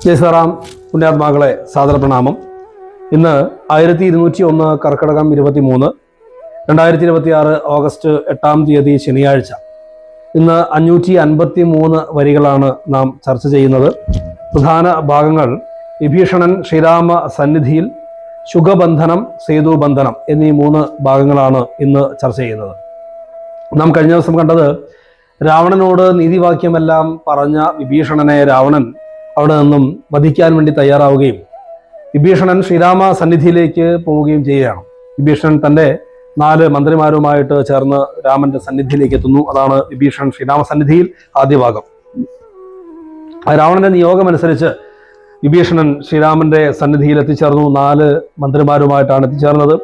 ജയസാറാം പുണ്യാത്മാക്കളെ സാദര പ്രണാമം. ഇന്ന് 1201 കർക്കിടകം 23 2026 ഓഗസ്റ്റ് 8-ാം തീയതി ശനിയാഴ്ച. ഇന്ന് 553 വരികളാണ് നാം ചർച്ച ചെയ്യുന്നത്. പ്രധാന ഭാഗങ്ങൾ വിഭീഷണൻ ശ്രീരാമ സന്നിധിയിൽ, ശുഗബന്ധനം, സേതുബന്ധനം എന്നീ 3 ഭാഗങ്ങളാണ് ഇന്ന് ചർച്ച ചെയ്യുന്നത്. നാം കഴിഞ്ഞ ദിവസം കണ്ടത് രാവണനോട് നീതിവാക്യമെല്ലാം പറഞ്ഞ വിഭീഷണനെ രാവണൻ അവിടെ നിന്നും വധിക്കാൻ വേണ്ടി തയ്യാറാവുകയും വിഭീഷണൻ ശ്രീരാമ സന്നിധിയിലേക്ക് പോവുകയും ചെയ്യുകയാണ്. വിഭീഷണൻ തൻ്റെ 4 മന്ത്രിമാരുമായിട്ട് ചേർന്ന് രാമന്റെ സന്നിധിയിലേക്ക് എത്തുന്നു. അതാണ് വിഭീഷണൻ ശ്രീരാമ സന്നിധിയിൽ ആദ്യ ഭാഗം. രാവണന്റെ നിയോഗമനുസരിച്ച് വിഭീഷണൻ ശ്രീരാമന്റെ സന്നിധിയിൽ എത്തിച്ചേർന്നു. 4 മന്ത്രിമാരുമായിട്ടാണ് എത്തിച്ചേർന്നത്.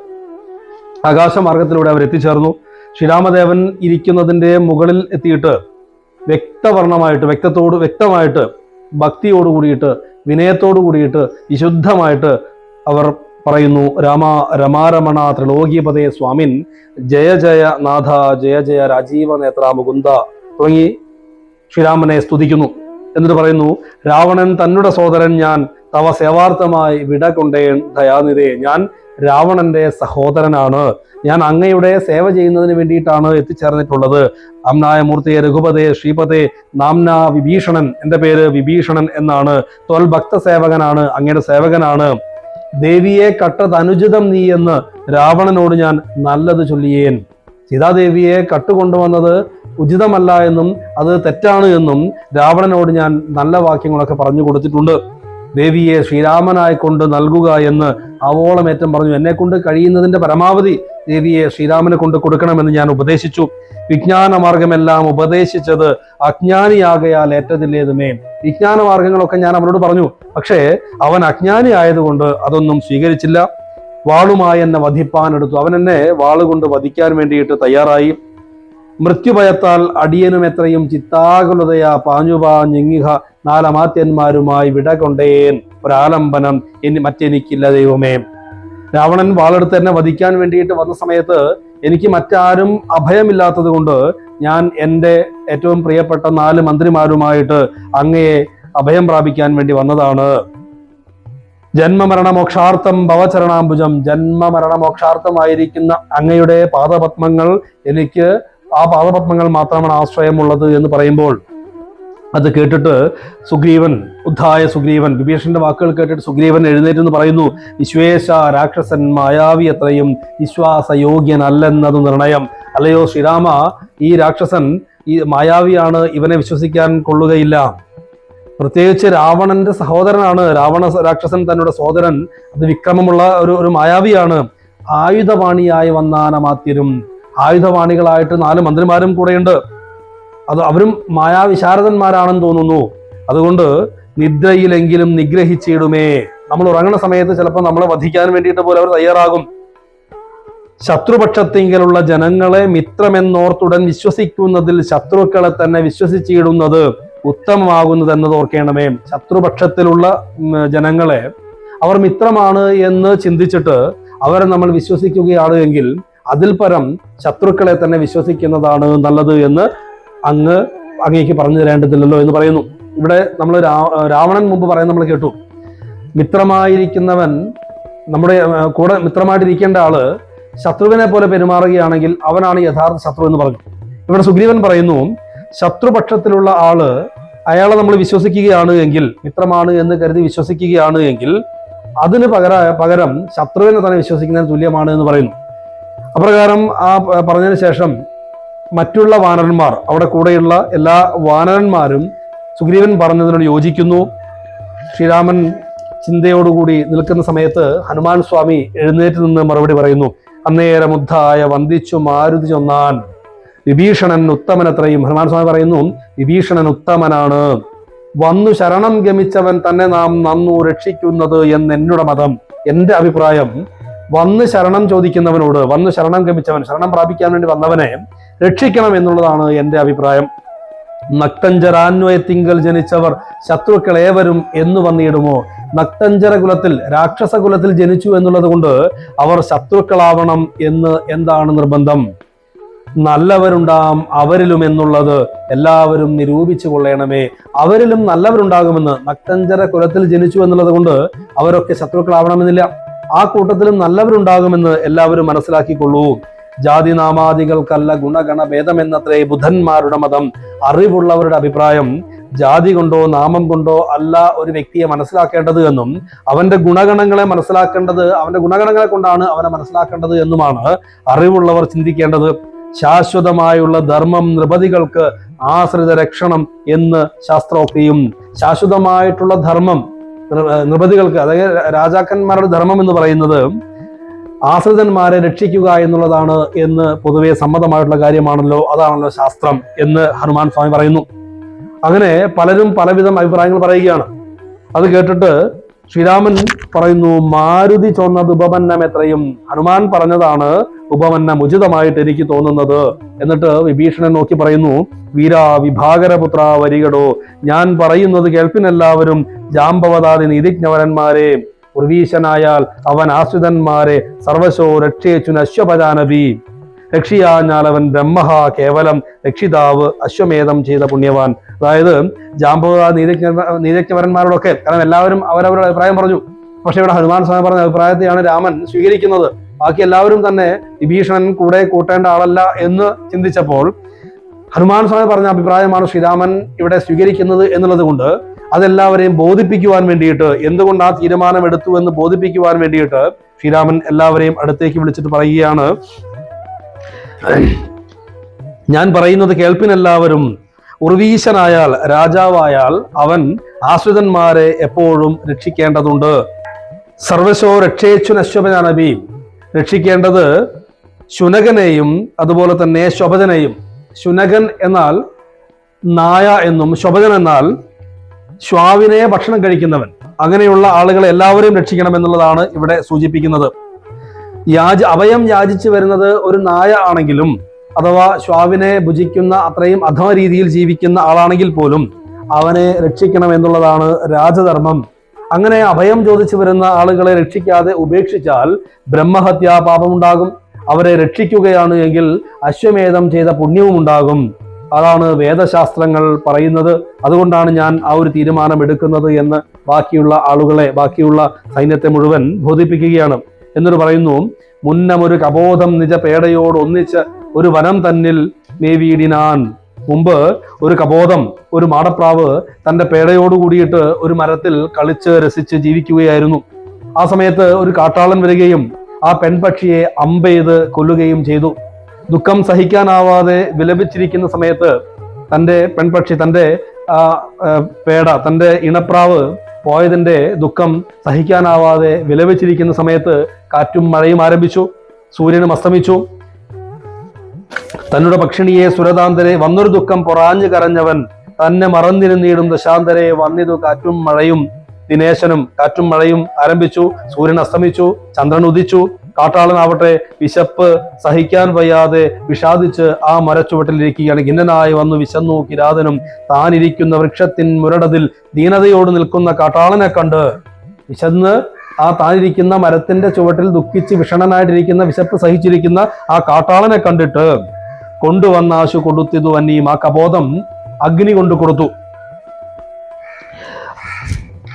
ആകാശമാർഗത്തിലൂടെ അവർ എത്തിച്ചേർന്നു. ശ്രീരാമദേവൻ ഇരിക്കുന്നതിൻ്റെ മുകളിൽ എത്തിയിട്ട് വ്യക്തമായിട്ട് ഭക്തിയോട് കൂടിയിട്ട്, വിനയത്തോടു കൂടിയിട്ട്, വിശുദ്ധമായിട്ട് അവർ പറയുന്നു: രമാരമണ ത്രിലോകീപതേ സ്വാമിൻ, ജയ ജയ നാഥ, ജയ ജയ രാജീവ നേത്ര മുകുന്ദ തുടങ്ങി ശ്രീരാമനെ സ്തുതിക്കുന്നു. എന്നിട്ട് പറയുന്നു: രാവണൻ തന്നുടെ സഹോദരൻ ഞാൻ, തവ സേവാർത്ഥമായി വിട കൊണ്ടേൻ ദയാനിധേ. ഞാൻ രാവണന്റെ സഹോദരനാണ്. ഞാൻ അങ്ങയുടെ സേവ ചെയ്യുന്നതിന് വേണ്ടിയിട്ടാണ് എത്തിച്ചേർന്നിട്ടുള്ളത്. അംനായ മൂർത്തിയെ രഘുപതേ ശ്രീപതേ നാംന വിഭീഷണൻ. എൻ്റെ പേര് വിഭീഷണൻ എന്നാണ്. ത്വൽ ഭക്ത സേവകനാണ്, അങ്ങയുടെ സേവകനാണ്. ദേവിയെ കട്ടതനുചിതം നീ എന്ന് രാവണനോട് ഞാൻ നല്ലത് ചൊല്ലിയേൻ. സീതാദേവിയെ കട്ടുകൊണ്ടുവന്നത് ഉചിതമല്ല എന്നും അത് തെറ്റാണ് എന്നും രാവണനോട് ഞാൻ നല്ല വാക്യങ്ങളൊക്കെ പറഞ്ഞു കൊടുത്തിട്ടുണ്ട്. ദേവിയെ ശ്രീരാമനായി കൊണ്ട് നൽകുക എന്ന് ആവോളമേറ്റം പറഞ്ഞു. എന്നെ കൊണ്ട് കഴിയുന്നതിന്റെ പരമാവധി ദേവിയെ ശ്രീരാമനെ കൊണ്ട് കൊടുക്കണമെന്ന് ഞാൻ ഉപദേശിച്ചു. വിജ്ഞാന മാർഗമെല്ലാം ഉപദേശിച്ചത് അജ്ഞാനിയാകയാൽ ഏറ്റതില്ലേതുമേ. വിജ്ഞാന മാർഗങ്ങളൊക്കെ ഞാൻ അവനോട് പറഞ്ഞു. പക്ഷേ അവൻ അജ്ഞാനി ആയതുകൊണ്ട് അതൊന്നും സ്വീകരിച്ചില്ല. വാളുമായി എന്നെ വധിപ്പാനെടുത്തു. അവൻ എന്നെ വാളുകൊണ്ട് വധിക്കാൻ വേണ്ടിയിട്ട് തയ്യാറായി. മൃത്യുഭയത്താൽ അടിയനും എത്രയും ചിത്താകുലതയാ പാഞ്ഞുപാഞ്ഞിങ്ങിഹ 4 അമാത്യന്മാരുമായി വിട കൊണ്ടേൻ. ഒരാലംബനം മറ്റെനിക്കില്ല ദൈവമേ. രാവണൻ വാളെടുത്ത് എന്നെ വധിക്കാൻ വേണ്ടിയിട്ട് വന്ന സമയത്ത് എനിക്ക് മറ്റാരും അഭയമില്ലാത്തത് കൊണ്ട് ഞാൻ എൻ്റെ ഏറ്റവും പ്രിയപ്പെട്ട 4 മന്ത്രിമാരുമായിട്ട് അങ്ങയെ അഭയം പ്രാപിക്കാൻ വേണ്ടി വന്നതാണ്. ജന്മമരണമോക്ഷാർത്ഥം ഭവചരണാംബുജം. ജന്മമരണമോക്ഷാർത്ഥമായിരിക്കുന്ന അങ്ങയുടെ പാദപത്മങ്ങൾ, എനിക്ക് ആ പാദപത്മങ്ങൾ മാത്രമാണ് ആശ്രയമുള്ളത് എന്ന് പറയുമ്പോൾ അത് കേട്ടിട്ട് സുഗ്രീവൻ വിഭീഷണന്റെ വാക്കുകൾ കേട്ടിട്ട് സുഗ്രീവൻ എഴുന്നേറ്റെന്ന് പറയുന്നു: വിശ്വേശ രാക്ഷസൻ മായാവി എത്രയും വിശ്വാസയോഗ്യനല്ലെന്നത് നിർണയം. അല്ലയോ ശ്രീരാമ, ഈ രാക്ഷസൻ ഈ മായാവിയാണ്, ഇവനെ വിശ്വസിക്കാൻ കൊള്ളുകയില്ല. പ്രത്യേകിച്ച് രാവണന്റെ സഹോദരനാണ്. രാക്ഷസൻ തന്നോട് സഹോദരൻ, അത് വിക്രമമുള്ള ഒരു മായാവിയാണ്. ആയുധവാണിയായി വന്നാനമാത്യരും. ആയുധവാണികളായിട്ട് 4 മന്ത്രിമാരും കൂടെയുണ്ട്. അവരും മായാവിശാരദന്മാരാണെന്ന് തോന്നുന്നു. അതുകൊണ്ട് നിദ്രയിലെങ്കിലും നിഗ്രഹിച്ചിടുമേ. നമ്മൾ ഉറങ്ങുന്ന സമയത്ത് ചിലപ്പോൾ നമ്മളെ വധിക്കാൻ വേണ്ടിയിട്ട് പോലും അവർ തയ്യാറാകും. ശത്രുപക്ഷത്തിങ്കലുള്ള ജനങ്ങളെ മിത്രമെന്നോർത്തുടൻ വിശ്വസിക്കുന്നതിൽ ശത്രുക്കളെ തന്നെ വിശ്വസിച്ചിടുന്നത് ഉത്തമമാകുന്നത് എന്നത് ഓർക്കേണമേ. ശത്രുപക്ഷത്തിലുള്ള ജനങ്ങളെ അവർ മിത്രമാണ് എന്ന് ചിന്തിച്ചിട്ട് അവരെ നമ്മൾ വിശ്വസിക്കുകയാണ് എങ്കിൽ അതിൽ പരം ശത്രുക്കളെ തന്നെ വിശ്വസിക്കുന്നതാണ് നല്ലത് എന്ന് അങ്ങേക്ക് പറഞ്ഞു തരേണ്ടതില്ലല്ലോ എന്ന് പറയുന്നു. ഇവിടെ നമ്മൾ രാവണൻ മുമ്പ് പറയുന്നത് നമ്മൾ കേട്ടു. മിത്രമായിരിക്കുന്നവൻ, നമ്മുടെ കൂടെ മിത്രമായിട്ടിരിക്കേണ്ട ആള് ശത്രുവിനെ പോലെ പെരുമാറുകയാണെങ്കിൽ അവനാണ് യഥാർത്ഥ ശത്രു എന്ന് പറഞ്ഞു. ഇവിടെ സുഗ്രീവൻ പറയുന്നു, ശത്രുപക്ഷത്തിലുള്ള ആള്, അയാളെ നമ്മൾ വിശ്വസിക്കുകയാണ് എങ്കിൽ, മിത്രമാണ് എന്ന് കരുതി വിശ്വസിക്കുകയാണ് എങ്കിൽ അതിന് പകരം ശത്രുവിനെ തന്നെ വിശ്വസിക്കുന്നതിന് തുല്യമാണ് എന്ന് പറയുന്നു. അപ്രകാരം പറഞ്ഞതിന് ശേഷം മറ്റുള്ള വാനരന്മാർ, അവിടെ കൂടെയുള്ള എല്ലാ വാനരന്മാരും സുഗ്രീവൻ പറഞ്ഞതിനോട് യോജിക്കുന്നു. ശ്രീരാമൻ ചിന്തയോടുകൂടി നിൽക്കുന്ന സമയത്ത് ഹനുമാൻ സ്വാമി എഴുന്നേറ്റ് നിന്ന് മറുപടി പറയുന്നു: അന്നേരമുദ്ധായ വന്ദിച്ചു മാരുതി ചൊന്നാൻ, വിഭീഷണൻ ഉത്തമനത്രയും. ഹനുമാൻ സ്വാമി പറയുന്നു, വിഭീഷണൻ ഉത്തമനാണ്. വന്നു ശരണം ഗമിച്ചവൻ തന്നെ നാം നന്നു രക്ഷിക്കുന്നത് എന്നെന്നുടെ മതം. എൻ്റെ അഭിപ്രായം, വന്ന് ശരണം ചോദിക്കുന്നവനോട്, വന്ന് ശരണം ഗമിച്ചവൻ, ശരണം പ്രാപിക്കാൻ വേണ്ടി വന്നവനെ രക്ഷിക്കണം എന്നുള്ളതാണ് എൻ്റെ അഭിപ്രായം. നക്തഞ്ചരാന്വയത്തിങ്കൽ ജനിച്ചവർ ശത്രുക്കളേവരും എന്ന് വന്നിടുമോ? നക്തഞ്ചര കുലത്തിൽ, രാക്ഷസ കുലത്തിൽ ജനിച്ചു എന്നുള്ളത് കൊണ്ട് അവർ ശത്രുക്കളാവണം എന്ന് എന്താണ് നിർബന്ധം? നല്ലവരുണ്ടാം അവരിലും എന്നുള്ളത് എല്ലാവരും നിരൂപിച്ചു കൊള്ളണമേ. അവരിലും നല്ലവരുണ്ടാകുമെന്ന്. നക്തഞ്ചര കുലത്തിൽ ജനിച്ചു എന്നുള്ളത് കൊണ്ട് അവരൊക്കെ ശത്രുക്കളാവണമെന്നില്ല. ആ കൂട്ടത്തിലും നല്ലവരുണ്ടാകുമെന്ന് എല്ലാവരും മനസ്സിലാക്കിക്കൊള്ളൂ. ജാതിനാമാദികൾക്കല്ല ഗുണഗണ ഭേദമെന്നത്രേ ബുദ്ധന്മാരുടെ മതം. അറിവുള്ളവരുടെ അഭിപ്രായം ജാതി കൊണ്ടോ നാമം കൊണ്ടോ അല്ല ഒരു വ്യക്തിയെ മനസ്സിലാക്കേണ്ടത് എന്നും അവന്റെ ഗുണഗണങ്ങളെ മനസ്സിലാക്കേണ്ടത് അവന്റെ ഗുണഗണങ്ങളെ കൊണ്ടാണ് അവനെ മനസ്സിലാക്കേണ്ടത് എന്നുമാണ് അറിവുള്ളവർ ചിന്തിക്കേണ്ടത്. ശാശ്വതമായുള്ള ധർമ്മം നൃപതികൾക്ക് ആശ്രിത രക്ഷണം എന്ന് ശാസ്ത്രോക്തിയും. ശാശ്വതമായിട്ടുള്ള ധർമ്മം നൃപതികൾക്ക്, അതായത് രാജാക്കന്മാരുടെ ധർമ്മം എന്ന് പറയുന്നത് ആശ്രിതന്മാരെ രക്ഷിക്കുക എന്നുള്ളതാണ് എന്ന് പൊതുവെ സമ്മതമായിട്ടുള്ള കാര്യമാണല്ലോ. അതാണല്ലോ ശാസ്ത്രം എന്ന് ഹനുമാൻ സ്വാമി പറയുന്നു. അങ്ങനെ പലരും പലവിധം അഭിപ്രായങ്ങൾ പറയുകയാണ്. അത് കേട്ടിട്ട് ശ്രീരാമൻ പറയുന്നു, മാരുതി ചൊന്നത് ഉപമന്നം എത്രയും. ഹനുമാൻ പറഞ്ഞതാണ് ഉപമന്നം ഉചിതമായിട്ട് എനിക്ക് തോന്നുന്നത്. എന്നിട്ട് വിഭീഷണൻ നോക്കി പറയുന്നു, വീരാ വിഭാകരപുത്ര വരികടോ, ഞാൻ പറയുന്നത് കേൾപ്പിനെല്ലാവരും. ജാമ്പവതാതി നീതിജ്ഞവരന്മാരെ, ഉർവീശനായാൽ അവൻ ആശ്രിതന്മാരെ സർവശോ രക്ഷേച്ചു അശ്വപജാനവി. രക്ഷിയാഞ്ഞാൽ അവൻ ബ്രഹ്മഹ കേവലം രക്ഷിതാവ് അശ്വമേധം ചെയ്ത പുണ്യവാൻ. അതായത് ജാമ്പവതാ നീതിജ്ഞവരന്മാരോടൊക്കെ, കാരണം എല്ലാവരും അവരവരുടെ അഭിപ്രായം പറഞ്ഞു. പക്ഷെ ഇവിടെ ഹനുമാൻ സ്വാമി പറഞ്ഞ അഭിപ്രായത്തെയാണ് രാമൻ സ്വീകരിക്കുന്നത്. ബാക്കി എല്ലാവരും തന്നെ വിഭീഷണൻ കൂടെ കൂട്ടേണ്ട ആളല്ല എന്ന് ചിന്തിച്ചപ്പോൾ ഹനുമാൻ സ്വാമി പറഞ്ഞ അഭിപ്രായമാണ് ശ്രീരാമൻ ഇവിടെ സ്വീകരിക്കുന്നത് എന്നുള്ളത് കൊണ്ട് അതെല്ലാവരെയും ബോധിപ്പിക്കുവാൻ വേണ്ടിയിട്ട്, എന്തുകൊണ്ട് ആ തീരുമാനം എടുത്തു എന്ന് ബോധിപ്പിക്കുവാൻ വേണ്ടിയിട്ട് ശ്രീരാമൻ എല്ലാവരെയും അടുത്തേക്ക് വിളിച്ചിട്ട് പറയുകയാണ്, ഞാൻ പറയുന്നത് കേൾപ്പിനെല്ലാവരും. ഉർവീശനായാൽ രാജാവായാൽ അവൻ ആശ്രിതന്മാരെ എപ്പോഴും രക്ഷിക്കേണ്ടതുണ്ട്. സർവശോ രക്ഷേച്ചു നശ്വപജാനബി, രക്ഷിക്കേണ്ടത് ശുനകനെയും അതുപോലെ തന്നെ ശോഭജനെയും. ശുനകൻ എന്നാൽ നായ എന്നും ശോഭജൻ എന്നാൽ ശ്വാവിനെ ഭക്ഷണം കഴിക്കുന്നവൻ. അങ്ങനെയുള്ള ആളുകളെ എല്ലാവരെയും രക്ഷിക്കണം എന്നുള്ളതാണ് ഇവിടെ സൂചിപ്പിക്കുന്നത്. അഭയം യാചിച്ചു വരുന്നത് ഒരു നായ ആണെങ്കിലും അഥവാ ശ്വാവിനെ ഭുജിക്കുന്ന അത്രയും അധമ രീതിയിൽ ജീവിക്കുന്ന ആളാണെങ്കിൽ പോലും അവനെ രക്ഷിക്കണം എന്നുള്ളതാണ് രാജധർമ്മം. അങ്ങനെ അഭയം ചോദിച്ചു വരുന്ന ആളുകളെ രക്ഷിക്കാതെ ഉപേക്ഷിച്ചാൽ ബ്രഹ്മഹത്യാ പാപമുണ്ടാകും. അവരെ രക്ഷിക്കുകയാണ് എങ്കിൽ അശ്വമേധം ചെയ്ത പുണ്യവും ഉണ്ടാകും. അതാണ് വേദശാസ്ത്രങ്ങൾ പറയുന്നത്. അതുകൊണ്ടാണ് ഞാൻ ആ ഒരു തീരുമാനം എടുക്കുന്നത് എന്ന് ബാക്കിയുള്ള സൈന്യത്തെ മുഴുവൻ ബോധിപ്പിക്കുകയാണ്. എന്നിട്ട് പറയുന്നു, മുന്നമൊരു കബോധം നിജ പേടയോട് ഒന്നിച്ച് ഒരു വനം തന്നിൽ മേവീടിനാൻ. മുമ്പ് ഒരു കബോധം, ഒരു മാടപ്രാവ് തന്റെ പേടയോട് കൂടിയിട്ട് ഒരു മരത്തിൽ കളിച്ച് രസിച്ച് ജീവിക്കുകയായിരുന്നു. ആ സമയത്ത് ഒരു കാട്ടാളൻ വരികയും ആ പെൺപക്ഷിയെ അമ്പെയ്ത് കൊല്ലുകയും ചെയ്തു. ദുഃഖം സഹിക്കാനാവാതെ വിലപിച്ചിരിക്കുന്ന സമയത്ത് തന്റെ പെൺപക്ഷി, തന്റെ തന്റെ ഇണപ്രാവ് പോയതിന്റെ ദുഃഖം സഹിക്കാനാവാതെ വിലപിച്ചിരിക്കുന്ന സമയത്ത് കാറ്റും മഴയും ആരംഭിച്ചു. സൂര്യനും അസ്തമിച്ചു. തന്നുടെ പക്ഷിണിയെ സുരതാന്തരെ വന്നൊരു ദുഃഖം പൊറാഞ്ഞു കരഞ്ഞവൻ തന്നെ മറന്നിരുന്നീടും ദശാന്തരെ വന്നിതു കാറ്റും മഴയും. ദിനേശനും കാറ്റും മഴയും ആരംഭിച്ചു. സൂര്യൻ അസ്തമിച്ചു. ചന്ദ്രൻ ഉദിച്ചു. കാട്ടാളനാവട്ടെ വിശപ്പ് സഹിക്കാൻ വയ്യാതെ വിഷാദിച്ച് ആ മരച്ചുവട്ടിലിരിക്കുകയാണ്. ഖിന്നനായി വന്നു വിശന്നു കിരാതനും. താനിരിക്കുന്ന വൃക്ഷത്തിൻ മുരടതിൽ ദീനതയോട് നിൽക്കുന്ന കാട്ടാളനെ കണ്ട് വിശന്ന് ആ താനിരിക്കുന്ന മരത്തിന്റെ ചുവട്ടിൽ ദുഃഖിച്ച് വിഷണനായിട്ടിരിക്കുന്ന, വിശപ്പ് സഹിച്ചിരിക്കുന്ന ആ കാട്ടാളനെ കണ്ടിട്ട് കൊണ്ടുവന്ന ആശു കൊടുത്തിതു വന്നിയും. ആ കബോധം അഗ്നി കൊണ്ട് കൊടുത്തു.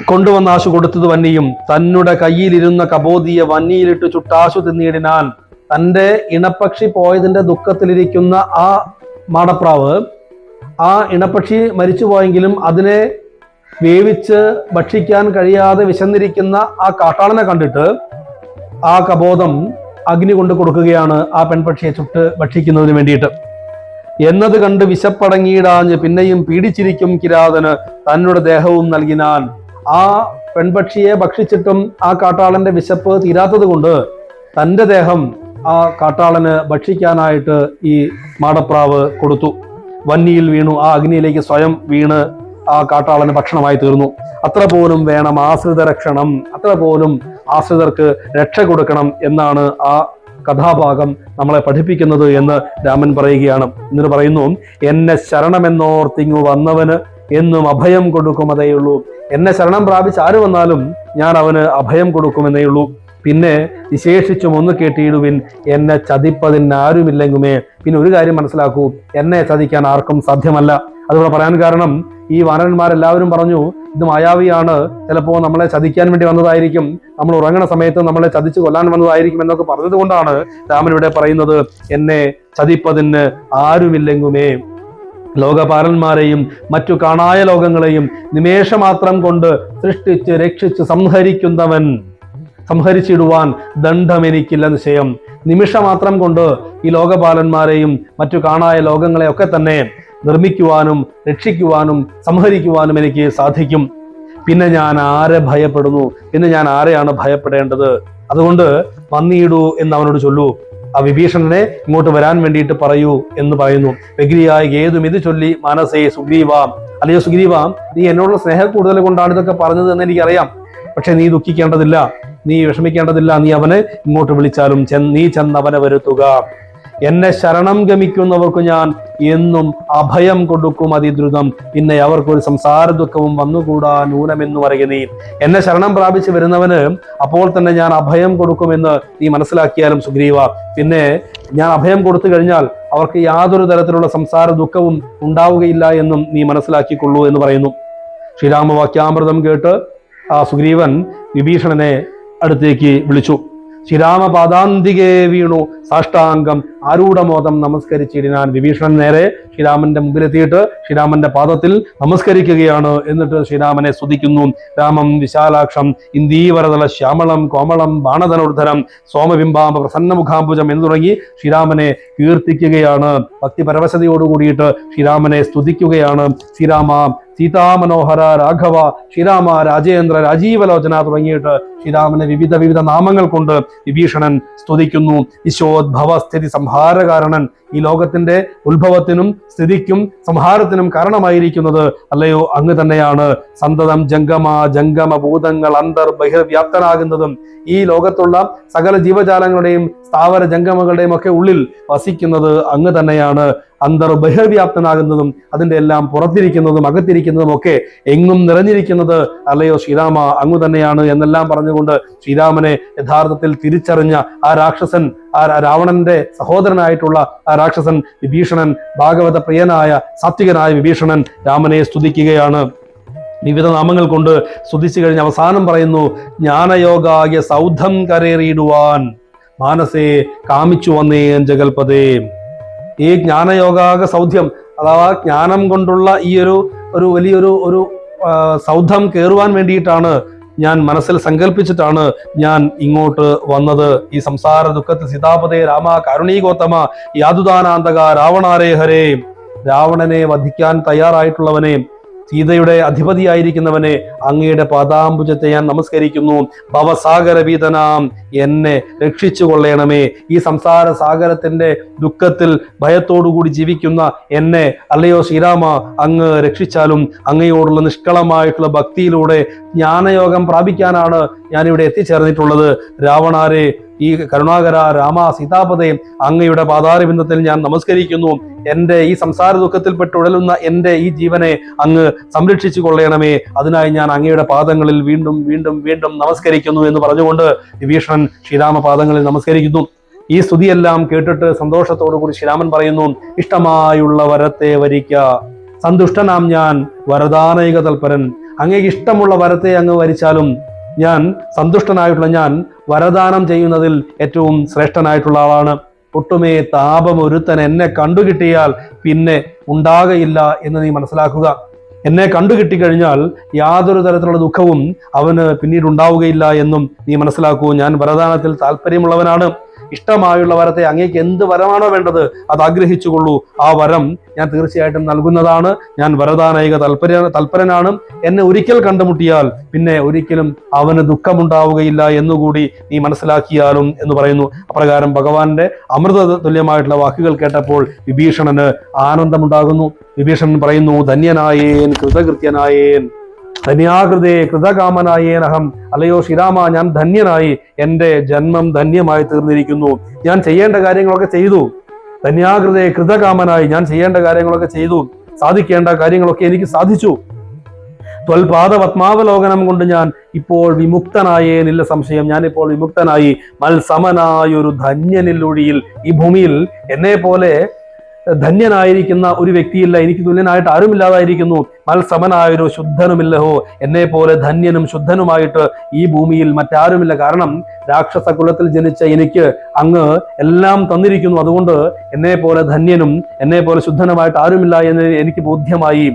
കൊണ്ടുവന്ന ആശു കൊടുത്തത് വന്നിയും. തന്നുടെ കയ്യിലിരുന്ന കബോധിയെ വന്നിയിലിട്ട് ചുട്ടാശു തിന്നിയിടിനാൻ. തന്റെ ഇണപ്പക്ഷി പോയതിന്റെ ദുഃഖത്തിലിരിക്കുന്ന ആ മാടപ്രാവ്, ആ ഇണപ്പക്ഷി മരിച്ചുപോയെങ്കിലും അതിനെ വേവിച്ച് ഭക്ഷിക്കാൻ കഴിയാതെ വിശന്നിരിക്കുന്ന ആ കാട്ടാളനെ കണ്ടിട്ട് ആ കബോധം അഗ്നി കൊണ്ട് കൊടുക്കുകയാണ് ആ പെൺപക്ഷിയെ ചുട്ട് ഭക്ഷിക്കുന്നതിന് വേണ്ടിയിട്ട്. എന്നത് കണ്ട് വിശപ്പടങ്ങിയിടാഞ്ഞ് പിന്നെയും പീഡിച്ചിരിക്കും കിരാതന് തന്നുടെ ദേഹവും നൽകിനാൻ. ആ പെൺപക്ഷിയെ ഭക്ഷിച്ചിട്ടും ആ കാട്ടാളന്റെ വിശപ്പ് തീരാത്തത് കൊണ്ട് തന്റെ ദേഹം ആ കാട്ടാളന് ഭക്ഷിക്കാനായിട്ട് ഈ മാടപ്രാവ് കൊടുത്തു. വന്നിയിൽ വീണു. ആ അഗ്നിയിലേക്ക് സ്വയം വീണ് ആ കാട്ടാളന് ഭക്ഷണമായി തീർന്നു. അത്ര പോലും വേണം ആശ്രിത രക്ഷണം, അത്ര പോലും ആശ്രിതർക്ക് രക്ഷ കൊടുക്കണം എന്നാണ് ആ കഥാഭാഗം നമ്മളെ പഠിപ്പിക്കുന്നത് എന്ന് രാമൻ പറയുകയാണ്. എന്നിട്ട് പറയുന്നു, എന്നെ ശരണമെന്നോർത്തിങ്ങു വന്നവന് എന്നും അഭയം കൊടുക്കും അതേയുള്ളൂ. എന്നെ ശരണം പ്രാപിച്ച് ആര് വന്നാലും ഞാൻ അവന് അഭയം കൊടുക്കുമെന്നേയുള്ളൂ. പിന്നെ വിശേഷിച്ചും ഒന്ന് കേട്ടിടുവിൻ, എന്നെ ചതിപ്പതിന് ആരുമില്ലെങ്കുമേ. പിന്നെ ഒരു കാര്യം മനസ്സിലാക്കൂ, എന്നെ ചതിക്കാൻ ആർക്കും സാധ്യമല്ല. അതുകൂടെ പറയാൻ കാരണം, ഈ വാനരന്മാരെല്ലാവരും പറഞ്ഞു ഇത് മായാവിയാണ്, ചിലപ്പോൾ നമ്മളെ ചതിക്കാൻ വേണ്ടി വന്നതായിരിക്കും, നമ്മൾ ഉറങ്ങണ സമയത്ത് നമ്മളെ ചതിച്ചു കൊല്ലാൻ വന്നതായിരിക്കും എന്നൊക്കെ പറഞ്ഞത് കൊണ്ടാണ് രാമൻ ഇവിടെ പറയുന്നത് എന്നെ ചതിപ്പതിന് ആരുമില്ലെങ്കുമേ. ലോകപാലന്മാരെയും മറ്റു കാണായ ലോകങ്ങളെയും നിമേഷമാത്രം കൊണ്ട് സൃഷ്ടിച്ച് രക്ഷിച്ച് സംഹരിക്കുന്നവൻ, സംഹരിച്ചിടുവാൻ ദണ്ഡം എനിക്കില്ല നിശ്ചയം. നിമിഷമാത്രം കൊണ്ട് ഈ ലോകപാലന്മാരെയും മറ്റു കാണായ ലോകങ്ങളെയൊക്കെ തന്നെ നിർമ്മിക്കുവാനും രക്ഷിക്കുവാനും സംഹരിക്കുവാനും എനിക്ക് സാധിക്കും. പിന്നെ ഞാൻ ആരെ ഭയപ്പെടുന്നു? പിന്നെ ഞാൻ ആരെയാണ് ഭയപ്പെടേണ്ടത്? അതുകൊണ്ട് വന്നിടൂ എന്ന് അവനോട് ചൊല്ലൂ, ആ വിഭീഷണനെ ഇങ്ങോട്ട് വരാൻ വേണ്ടിയിട്ട് പറയൂ എന്ന് പറയുന്നു. വ്യഗ്രിയായി ഏതും ഇത് ചൊല്ലി മനസ്സേ സുഗ്രീവ, അല്ലയോ സുഗ്രീവ, നീ എന്നോടുള്ള സ്നേഹം കൂടുതൽ കൊണ്ടാണ് ഇതൊക്കെ പറഞ്ഞത് എന്ന് എനിക്കറിയാം. പക്ഷെ നീ ദുഃഖിക്കേണ്ടതില്ല, നീ വിഷമിക്കേണ്ടതില്ല. നീ അവനെ ഇങ്ങോട്ട് വിളിച്ചാലും നീ ചെന്നവനെ വരുത്തുക. എന്നെ ശരണം ഗമിക്കുന്നവർക്ക് ഞാൻ എന്നും അഭയം കൊടുക്കും അതിദ്രുതം. പിന്നെ അവർക്കൊരു സംസാര ദുഃഖവും വന്നുകൂടാ നൂനമെന്നു പറയുക നീ. എന്നെ ശരണം പ്രാപിച്ച് വരുന്നവന് അപ്പോൾ തന്നെ ഞാൻ അഭയം കൊടുക്കുമെന്ന് നീ മനസ്സിലാക്കിയാലും സുഗ്രീവ, പിന്നെ ഞാൻ അഭയം കൊടുത്തു കഴിഞ്ഞാൽ അവർക്ക് യാതൊരു തരത്തിലുള്ള സംസാര ദുഃഖവും ഉണ്ടാവുകയില്ല എന്നും നീ മനസ്സിലാക്കിക്കൊള്ളൂ എന്ന് പറയുന്നു. ശ്രീരാമവാക്യാമൃതം കേട്ട് ആ സുഗ്രീവൻ വിഭീഷണനെ അടുത്തേക്ക് വിളിച്ചു. ശ്രീരാമപാദാന്തികേ വീണു സാഷ്ടാംഗം ആരൂഢമോദം നമസ്കരിച്ചിടിനാൻ. വിഭീഷണൻ നേരെ ശ്രീരാമന്റെ മുമ്പിലെത്തിയിട്ട് ശ്രീരാമന്റെ പാദത്തിൽ നമസ്കരിക്കുകയാണ്. എന്നിട്ട് ശ്രീരാമനെ സ്തുതിക്കുന്നു. രാമം വിശാലാക്ഷം ഇന്ദീവരതല ശ്യാമളം കോമളം ബാണധനുർധരം സോമബിംബാംബ പ്രസന്നമുഖാംബുജം എന്ന് തുടങ്ങി ശ്രീരാമനെ കീർത്തിക്കുകയാണ്. ഭക്തിപരവശതയോട് കൂടിയിട്ട് ശ്രീരാമനെ സ്തുതിക്കുകയാണ്. ശ്രീരാമ സീതാമനോഹര രാഘവ, ശ്രീരാമ രാജേന്ദ്ര രാജീവലോചന തുടങ്ങിയിട്ട് ശ്രീരാമനെ വിവിധ നാമങ്ങൾ കൊണ്ട് വിഭീഷണൻ സ്തുതിക്കുന്നു. ഈശോദ്ഭവ സ്ഥിതി സംഹാരകാരണൻ, ഈ ലോകത്തിന്റെ ഉത്ഭവത്തിനും സ്ഥിതിക്കും സംഹാരത്തിനും കാരണമായിരിക്കുന്നത് അല്ലയോ അങ്ങ് തന്നെയാണ്. സന്തതം ജംഗമ ഭൂതങ്ങൾ അന്തർ ബഹിർവ്യാപ്തനാകുന്നതും ഈ ലോകത്തുള്ള സകല ജീവജാലങ്ങളുടെയും സ്ഥാവര ജംഗമകളുടെയും ഒക്കെ ഉള്ളിൽ വസിക്കുന്നത് അങ്ങ് തന്നെയാണ്. അന്തർ ബഹിർവ്യാപ്തനാകുന്നതും അതിന്റെ എല്ലാം പുറത്തിരിക്കുന്നതും അകത്തിരിക്കുന്നതും ഒക്കെ എങ്ങും നിറഞ്ഞിരിക്കുന്നത് അല്ലയോ ശ്രീരാമ അങ്ങ് തന്നെയാണ് എന്നെല്ലാം പറഞ്ഞുകൊണ്ട് ശ്രീരാമനെ യഥാർത്ഥത്തിൽ തിരിച്ചറിഞ്ഞ ആ രാക്ഷസൻ, ആ രാവണന്റെ സഹോദരനായിട്ടുള്ള ആ രാക്ഷസൻ വിഭീഷണൻ, ഭാഗവത പ്രിയനായ സാത്വികനായ വിഭീഷണൻ രാമനെ സ്തുതിക്കുകയാണ്. വിവിധ നാമങ്ങൾ കൊണ്ട് സ്തുതിച്ചു കഴിഞ്ഞ് അവസാനം പറയുന്നു, ജ്ഞാനയോഗായ സൗധം കരേറിയിടുവാൻ മാനസേ കാമിച്ചു വന്നേൻ ജഗൽപദേ. ഈ ജ്ഞാനയോഗാക സൗധ്യം അഥവാ ജ്ഞാനം കൊണ്ടുള്ള ഈ ഒരു വലിയൊരു സൗധം കയറുവാൻ വേണ്ടിയിട്ടാണ് ഞാൻ മനസ്സിൽ സങ്കല്പിച്ചിട്ടാണ് ഞാൻ ഇങ്ങോട്ട് വന്നത്. ഈ സംസാര ദുഃഖത്തിൽ സീതാപതേ രാമ കാരുണീകോത്തമ യാതുദാനാന്തക രാവണാരേ ഹരേ. രാവണനെ വധിക്കാൻ തയ്യാറായിട്ടുള്ളവനെ, സീതയുടെ അധിപതിയായിരിക്കുന്നവനെ, അങ്ങയുടെ പാദാംബുജത്തെ ഞാൻ നമസ്കരിക്കുന്നു. ഭവസാഗരഭീതനാം, എന്നെ രക്ഷിച്ചു കൊള്ളണമേ. ഈ സംസാര സാഗരത്തിന്റെ ദുഃഖത്തിൽ ഭയത്തോടുകൂടി ജീവിക്കുന്ന എന്നെ അല്ലയോ ശ്രീരാമ അങ്ങ് രക്ഷിച്ചാലും അങ്ങയോടുള്ള നിഷ്കളമായിട്ടുള്ള ഭക്തിയിലൂടെ ജ്ഞാനയോഗം പ്രാപിക്കാനാണ് ഞാനിവിടെ എത്തിച്ചേർന്നിട്ടുള്ളത്. രാവണാരെ, ഈ കരുണാകര രാമ സീതാപതേ, അങ്ങയുടെ പാതാരബിന്ദത്തിൽ ഞാൻ നമസ്കരിക്കുന്നു. എന്റെ ഈ സംസാര ദുഃഖത്തിൽപ്പെട്ട് ഉഴലുന്ന എന്റെ ഈ ജീവനെ അങ്ങ് സംരക്ഷിച്ചു കൊള്ളണമേ. അതിനായി ഞാൻ അങ്ങയുടെ പാദങ്ങളിൽ വീണ്ടും വീണ്ടും വീണ്ടും നമസ്കരിക്കുന്നു എന്ന് പറഞ്ഞുകൊണ്ട് വിഭീഷണൻ ശ്രീരാമ പാദങ്ങളിൽ നമസ്കരിക്കുന്നു. ഈ സ്തുതിയെല്ലാം കേട്ടിട്ട് സന്തോഷത്തോടുകൂടി ശ്രീരാമൻ പറയുന്നു, ഇഷ്ടമായുള്ള വരത്തെ വരിക്ക, സന്തുഷ്ടനാം ഞാൻ വരദാനൈക തൽപരൻ. അങ്ങേക്ക് ഇഷ്ടമുള്ള വരത്തെ അങ്ങ് വരിച്ചാലും ഞാൻ സന്തുഷ്ടനായിട്ടുള്ള ഞാൻ വരദാനം ചെയ്യുന്നതിൽ ഏറ്റവും ശ്രേഷ്ഠനായിട്ടുള്ള ആളാണ്. ഒട്ടുമേ താപമൊരുത്തൻ എന്നെ കണ്ടുകിട്ടിയാൽ പിന്നെ ഉണ്ടാകയില്ല എന്ന് നീ മനസ്സിലാക്കുക. എന്നെ കണ്ടുകിട്ടിക്കഴിഞ്ഞാൽ യാതൊരു തരത്തിലുള്ള ദുഃഖവും അവന് പിന്നീട് ഉണ്ടാവുകയില്ല എന്നും നീ മനസ്സിലാക്കൂ. ഞാൻ വരദാനത്തിൽ താല്പര്യമുള്ളവനാണ്. ഇഷ്ടമായുള്ള വരത്തെ അങ്ങേക്ക് എന്ത് വരമാണോ വേണ്ടത് അത് ആഗ്രഹിച്ചുകൊള്ളൂ. ആ വരം ഞാൻ തീർച്ചയായിട്ടും നൽകുന്നതാണ്. ഞാൻ വരദാനൈക തൽപരനാണ്. എന്നെ ഒരിക്കൽ കണ്ടുമുട്ടിയാൽ പിന്നെ ഒരിക്കലും അവന് ദുഃഖമുണ്ടാവുകയില്ല എന്നുകൂടി നീ മനസ്സിലാക്കിയാലും എന്ന് പറയുന്നു. അപ്രകാരം ഭഗവാന്റെ അമൃത തുല്യമായിട്ടുള്ള വാക്കുകൾ കേട്ടപ്പോൾ വിഭീഷണന് ആനന്ദമുണ്ടാകുന്നു. വിഭീഷണൻ പറയുന്നു, ധന്യനായേൻ കൃതകൃത്യനായേൻ ധന്യാകൃതേ കൃതകാമനായേനഹം. അല്ലയോ ശ്രീരാമ ഞാൻ ധന്യനായി, എന്റെ ജന്മം ധന്യമായി തീർന്നിരിക്കുന്നു. ഞാൻ ചെയ്യേണ്ട കാര്യങ്ങളൊക്കെ ചെയ്തു. ധന്യാകൃതേ കൃതകാമനായി, ഞാൻ ചെയ്യേണ്ട കാര്യങ്ങളൊക്കെ ചെയ്തു. സാധിക്കേണ്ട കാര്യങ്ങളൊക്കെ എനിക്ക് സാധിച്ചു. ത്വൽപാദ പത്മാവലോകനം കൊണ്ട് ഞാൻ ഇപ്പോൾ വിമുക്തനായേനില്ല സംശയം. ഞാനിപ്പോൾ വിമുക്തനായി. മത്സമനായൊരു ധന്യനിലൊഴിയിൽ, ഈ ഭൂമിയിൽ എന്നെ പോലെ ധന്യനായിരിക്കുന്ന ഒരു വ്യക്തിയില്ല, എനിക്ക് തുല്യനായിട്ട് ആരുമില്ലാതായിരിക്കുന്നു. മത്സമനായൊരു ശുദ്ധനുമില്ലഹോ, എന്നെ പോലെ ധന്യനും ശുദ്ധനുമായിട്ട് ഈ ഭൂമിയിൽ മറ്റാരുമില്ല. കാരണം രാക്ഷസ കുലത്തിൽ ജനിച്ച എനിക്ക് അങ്ങ് എല്ലാം തന്നിരിക്കുന്നു. അതുകൊണ്ട് എന്നെ പോലെ ധന്യനും എന്നെ പോലെ ശുദ്ധനുമായിട്ട് ആരുമില്ല എന്ന് എനിക്ക് ബോധ്യമായി.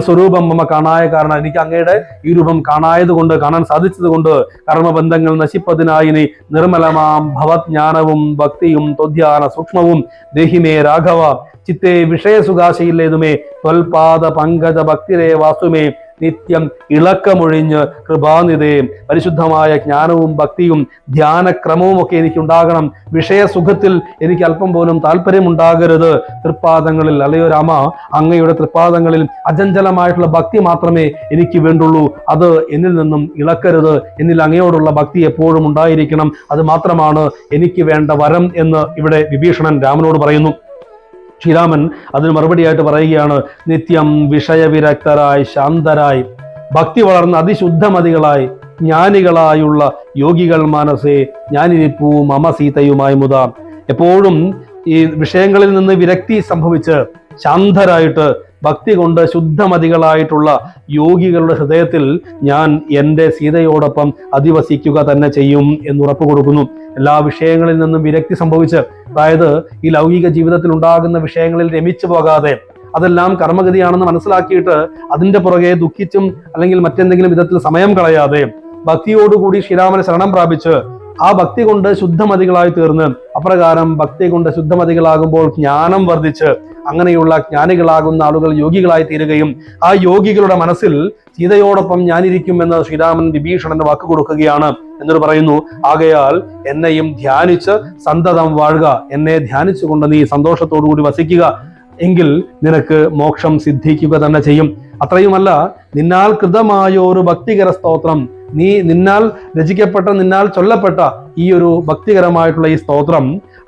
സ്വരൂപം മമ കാണായ കാരണം, എനിക്ക് അങ്ങയുടെ ഈ രൂപം കാണായതുകൊണ്ട്, കാണാൻ സാധിച്ചത് കൊണ്ട് കർമ്മബന്ധങ്ങൾ നശിപ്പതിനായി നിർമ്മലമാം ഭവജ്ഞാനവും ഭക്തിയും ത്വധ്യാന സൂക്ഷ്മവും ദേഹിമേ രാഘവ ചിത്തേ വിഷയസുഖാശയില്ലേതുമേ ത്വൽപാദ പങ്കജ ഭക്തിരേ വാസുമേ നിത്യം ഇളക്കമൊഴിഞ്ഞ് കൃപാനിതേ. പരിശുദ്ധമായ ജ്ഞാനവും ഭക്തിയും ധ്യാനക്രമവും ഒക്കെ എനിക്കുണ്ടാകണം. വിഷയസുഖത്തിൽ എനിക്ക് അല്പം പോലും താല്പര്യമുണ്ടാകരുത്. തൃപ്പാദങ്ങളിൽ, അല്ലയോ രാമ, അങ്ങയുടെ തൃപ്പാദങ്ങളിൽ അചഞ്ചലമായിട്ടുള്ള ഭക്തി മാത്രമേ എനിക്ക് വേണ്ടുള്ളൂ. അത് എന്നിൽ നിന്നും ഇളക്കരുത്. എന്നിൽ അങ്ങയോടുള്ള ഭക്തി എപ്പോഴും ഉണ്ടായിരിക്കണം. അത് മാത്രമാണ് എനിക്ക് വേണ്ട വരം എന്ന് ഇവിടെ വിഭീഷണൻ രാമനോട് പറയുന്നു. ശ്രീരാമൻ അതിന് മറുപടിയായിട്ട് പറയുകയാണ്, നിത്യം വിഷയവിരക്തരായി ശാന്തരായി ഭക്തി വളർന്ന അതിശുദ്ധമതികളായി ജ്ഞാനികളായുള്ള യോഗികൾ മനസ്സേ ഞാനിരിപ്പൂ മമ സീതയുമായി മുത. എപ്പോഴും ഈ വിഷയങ്ങളിൽ നിന്ന് വിരക്തി സംഭവിച്ച് ശാന്തരായിട്ട് ഭക്തി കൊണ്ട് ശുദ്ധമതികളായിട്ടുള്ള യോഗികളുടെ ഹൃദയത്തിൽ ഞാൻ എൻ്റെ സീതയോടൊപ്പം അധിവസിക്കുക തന്നെ ചെയ്യും എന്നുറപ്പ് കൊടുക്കുന്നു. എല്ലാ വിഷയങ്ങളിൽ നിന്നും വിരക്തി സംഭവിച്ച്, അതായത് ഈ ലൗകിക ജീവിതത്തിൽ ഉണ്ടാകുന്ന വിഷയങ്ങളിൽ രമിച്ചു പോകാതെ, അതെല്ലാം കർമ്മഗതിയാണെന്ന് മനസ്സിലാക്കിയിട്ട് അതിന്റെ പുറകെ ദുഃഖിച്ചും അല്ലെങ്കിൽ മറ്റെന്തെങ്കിലും വിധത്തിൽ സമയം കളയാതെ ഭക്തിയോടുകൂടി ശ്രീരാമനെ ശരണം പ്രാപിച്ച് ആ ഭക്തി കൊണ്ട് ശുദ്ധമതികളായി തീർന്ന്, അപ്രകാരം ഭക്തി കൊണ്ട് ശുദ്ധമതികളാകുമ്പോൾ ജ്ഞാനം വർദ്ധിച്ച് അങ്ങനെയുള്ള ജ്ഞാനികളാകുന്ന ആളുകൾ യോഗികളായി തീരുകയും ആ യോഗികളുടെ മനസ്സിൽ സീതയോടൊപ്പം ഞാനിരിക്കുമെന്ന് ശ്രീരാമൻ വിഭീഷണന് വാക്ക് കൊടുക്കുകയാണ് എന്നൊരു പറയുന്നു. ആകയാൽ എന്നെയും ധ്യാനിച്ച് സന്തതം വാഴുക, എന്നെ ധ്യാനിച്ചുകൊണ്ട് നീ സന്തോഷത്തോടുകൂടി വസിക്കുക, എങ്കിൽ നിനക്ക് മോക്ഷം സിദ്ധിക്കുക തന്നെ ചെയ്യും. അത്രയുമല്ല, നിന്നാൽ കൃതമായൊരു ഭക്തികര സ്തോത്രം, നിന്നാൽ രചിക്കപ്പെട്ട, നിന്നാൽ ചൊല്ലപ്പെട്ട ഈ ഒരു ഭക്തികരമായിട്ടുള്ള ഈ സ്തോത്രം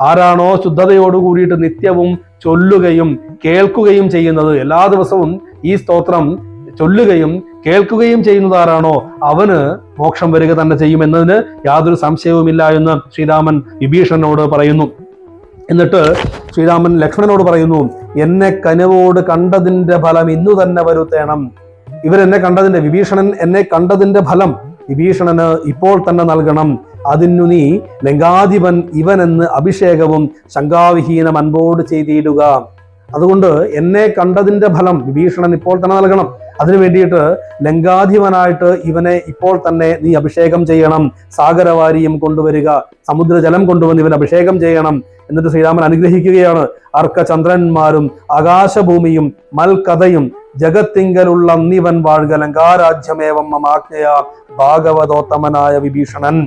ആരാണോ ശുദ്ധതയോട് കൂടിയിട്ട് നിത്യവും ചൊല്ലുകയും കേൾക്കുകയും ചെയ്യുന്നത്, എല്ലാ ദിവസവും ഈ സ്തോത്രം ചൊല്ലുകയും കേൾക്കുകയും ചെയ്യുന്നത് ആരാണോ അവന് മോക്ഷം വരിക തന്നെ ചെയ്യുമെന്നതിന് യാതൊരു സംശയവുമില്ല എന്ന് ശ്രീരാമൻ വിഭീഷണനോട് പറയുന്നു. എന്നിട്ട് ശ്രീരാമൻ ലക്ഷ്മണനോട് പറയുന്നു, എന്നെ കനിവോട് കണ്ടതിന്റെ ഫലം ഇന്നു തന്നെ വരുത്തേണം. ഇവരെന്നെ കണ്ടതിന്റെ, വിഭീഷണൻ എന്നെ കണ്ടതിന്റെ ഫലം വിഭീഷണന് ഇപ്പോൾ തന്നെ നൽകണം. അതിനു നീ ലങ്കാധിപൻ ഇവനെന്ന് അഭിഷേകവും ശങ്കാവിഹീനം അൻപോട് ചെയ്തിടുക. അതുകൊണ്ട് എന്നെ കണ്ടതിന്റെ ഫലം വിഭീഷണൻ ഇപ്പോൾ തന്നെ നൽകണം. അതിനു വേണ്ടിയിട്ട് ലങ്കാധിപനായിട്ട് ഇവനെ ഇപ്പോൾ തന്നെ നീ അഭിഷേകം ചെയ്യണം. സാഗരവാരിയും കൊണ്ടുവരിക, സമുദ്രജലം കൊണ്ടുവന്ന് ഇവൻ അഭിഷേകം ചെയ്യണം. എന്നിട്ട് ശ്രീരാമൻ അനുഗ്രഹിക്കുകയാണ്, അർക്കചന്ദ്രന്മാരും ആകാശഭൂമിയും മൽക്കഥയും ജഗത്തിങ്കലുള്ള നീവൻ വാഴ്ക ലങ്കാരാജ്യമേവം മമാജ്ഞയ. ഭാഗവതോത്തമനായ വിഭീഷണൻ,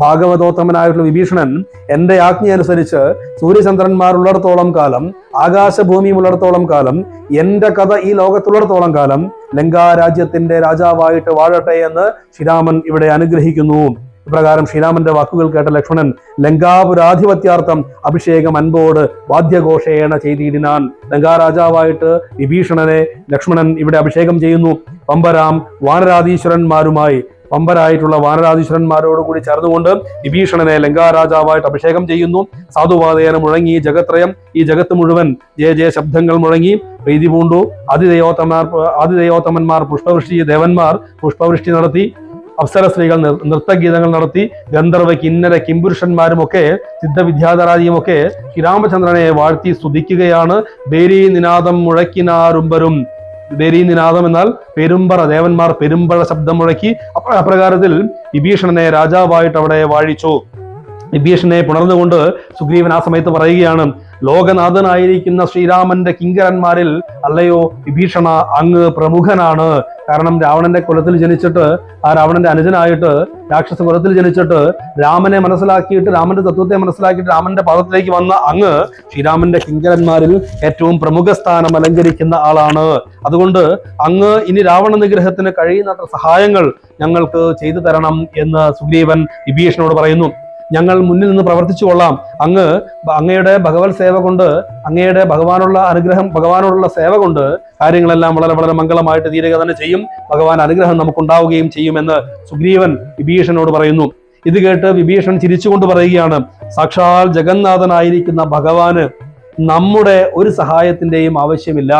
ഭാഗവതോത്തമനായിട്ടുള്ള വിഭീഷണൻ എന്റെ ആജ്ഞ അനുസരിച്ച് സൂര്യചന്ദ്രന്മാരുള്ളിടത്തോളം കാലം, ആകാശഭൂമിയും ഉള്ളിടത്തോളം കാലം, എന്റെ കഥ ഈ ലോകത്തുള്ളിടത്തോളം കാലം ലങ്കാരാജ്യത്തിന്റെ രാജാവായിട്ട് വാഴട്ടെ എന്ന് ശ്രീരാമൻ ഇവിടെ അനുഗ്രഹിക്കുന്നു. ഇപ്രകാരം ശ്രീരാമന്റെ വാക്കുകൾ കേട്ട ലക്ഷ്മണൻ ലങ്കാപുരാധിപത്യാർത്ഥം അഭിഷേകം അൻപോട് വാദ്യഘോഷേണ ചെയ്തിടിനാൻ. ലങ്കാരാജാവായിട്ട് വിഭീഷണനെ ലക്ഷ്മണൻ ഇവിടെ അഭിഷേകം ചെയ്യുന്നു. പമ്പരാം വാനരാധീശ്വരന്മാരുമായി, പമ്പരായിട്ടുള്ള വാനരാധീശ്വരന്മാരോട് കൂടി ചേർന്നുകൊണ്ട് വിഭീഷണനെ ലങ്കാരാജാവായിട്ട് അഭിഷേകം ചെയ്യുന്നു. സാധുവാദേന മുഴങ്ങി ജഗത്രയം, ഈ ജഗത്ത് മുഴുവൻ ജയ ജയ ശബ്ദങ്ങൾ മുഴങ്ങി പ്രീതി പൂണ്ടു. ആദിദേവോത്തമന്മാർ പുഷ്പവൃഷ്ടി, ദേവന്മാർ പുഷ്പവൃഷ്ടി നടത്തി, അപ്സര സ്ത്രീകൾ നൃത്തഗീതങ്ങൾ നടത്തി, ഗന്ധർവ കിന്നര കിംപുരുഷന്മാരും ഒക്കെ സിദ്ധവിദ്യാധരാദിയും ഒക്കെ ശ്രീരാമചന്ദ്രനെ വാഴ്ത്തി സ്തുതിക്കുകയാണ്. ബേരി നിനാദം മുഴക്കിനാരുംബരും, ബേരി നിനാദം എന്നാൽ പെരുമ്പറ, ദേവന്മാർ പെരുമ്പഴ ശബ്ദം മുഴക്കി. അപ്രകാരത്തിൽ വിഭീഷണനെ രാജാവായിട്ട് അവിടെ വാഴിച്ചു. വിഭീഷണനെ പുണർന്നുകൊണ്ട് സുഗ്രീവൻ ആ സമയത്ത് പറയുകയാണ്, ലോകനാഥനായിരിക്കുന്ന ശ്രീരാമന്റെ കിങ്കരന്മാരിൽ അല്ലയോ വിഭീഷണ, അങ്ങ് പ്രമുഖനാണ്. കാരണം രാവണന്റെ കുലത്തിൽ ജനിച്ചിട്ട്, ആ രാവണന്റെ അനുജനായിട്ട് രാക്ഷസ കുലത്തിൽ ജനിച്ചിട്ട് രാമനെ മനസ്സിലാക്കിയിട്ട്, രാമന്റെ തത്വത്തെ മനസ്സിലാക്കിയിട്ട് രാമന്റെ പാദത്തിലേക്ക് വന്ന അങ്ങ് ശ്രീരാമന്റെ കിങ്കരന്മാരിൽ ഏറ്റവും പ്രമുഖ സ്ഥാനം അലങ്കരിക്കുന്ന ആളാണ്. അതുകൊണ്ട് അങ്ങ് ഇനി രാവണ നിഗ്രഹത്തിന് കഴിയുന്നത്ര സഹായങ്ങൾ ഞങ്ങൾക്ക് ചെയ്തു തരണം എന്ന് സുഗ്രീവൻ വിഭീഷണനോട് പറയുന്നു. ഞങ്ങൾ മുന്നിൽ നിന്ന് പ്രവർത്തിച്ചു കൊള്ളാം. അങ്ങയുടെ ഭഗവത് സേവ കൊണ്ട്, അങ്ങയുടെ ഭഗവാനുള്ള അനുഗ്രഹം, ഭഗവാനോടുള്ള സേവ കൊണ്ട് കാര്യങ്ങളെല്ലാം വളരെ വളരെ മംഗളമായിട്ട് തീരുക തന്നെ ചെയ്യും. ഭഗവാൻ അനുഗ്രഹം നമുക്കുണ്ടാവുകയും ചെയ്യുമെന്ന് സുഗ്രീവൻ വിഭീഷണനോട് പറയുന്നു. ഇത് കേട്ട് വിഭീഷണൻ ചിരിച്ചുകൊണ്ട് പറയുകയാണ്, സാക്ഷാൽ ജഗന്നാഥനായിരിക്കുന്ന ഭഗവാന് നമ്മുടെ ഒരു സഹായത്തിന്റെയും ആവശ്യമില്ല.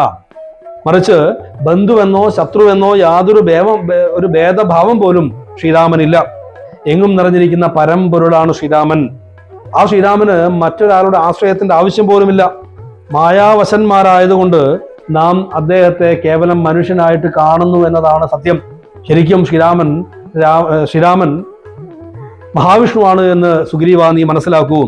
മറിച്ച് ബന്ധുവെന്നോ ശത്രുവെന്നോ യാതൊരു ഒരു ഭേദഭാവം പോലും ശ്രീരാമനില്ല. എങ്ങും നിറഞ്ഞിരിക്കുന്ന പരമ്പൊരുളാണ് ശ്രീരാമൻ. ആ ശ്രീരാമന് മറ്റൊരാളുടെ ആശ്രയത്തിന്റെ ആവശ്യം പോലുമില്ല. മായാവശന്മാരായതുകൊണ്ട് നാം അദ്ദേഹത്തെ കേവലം മനുഷ്യനായിട്ട് കാണുന്നു എന്നതാണ് സത്യം. ശരിക്കും ശ്രീരാമൻ മഹാവിഷ്ണുവാണ് എന്ന് സുഗ്രീവ നീ മനസ്സിലാക്കൂ.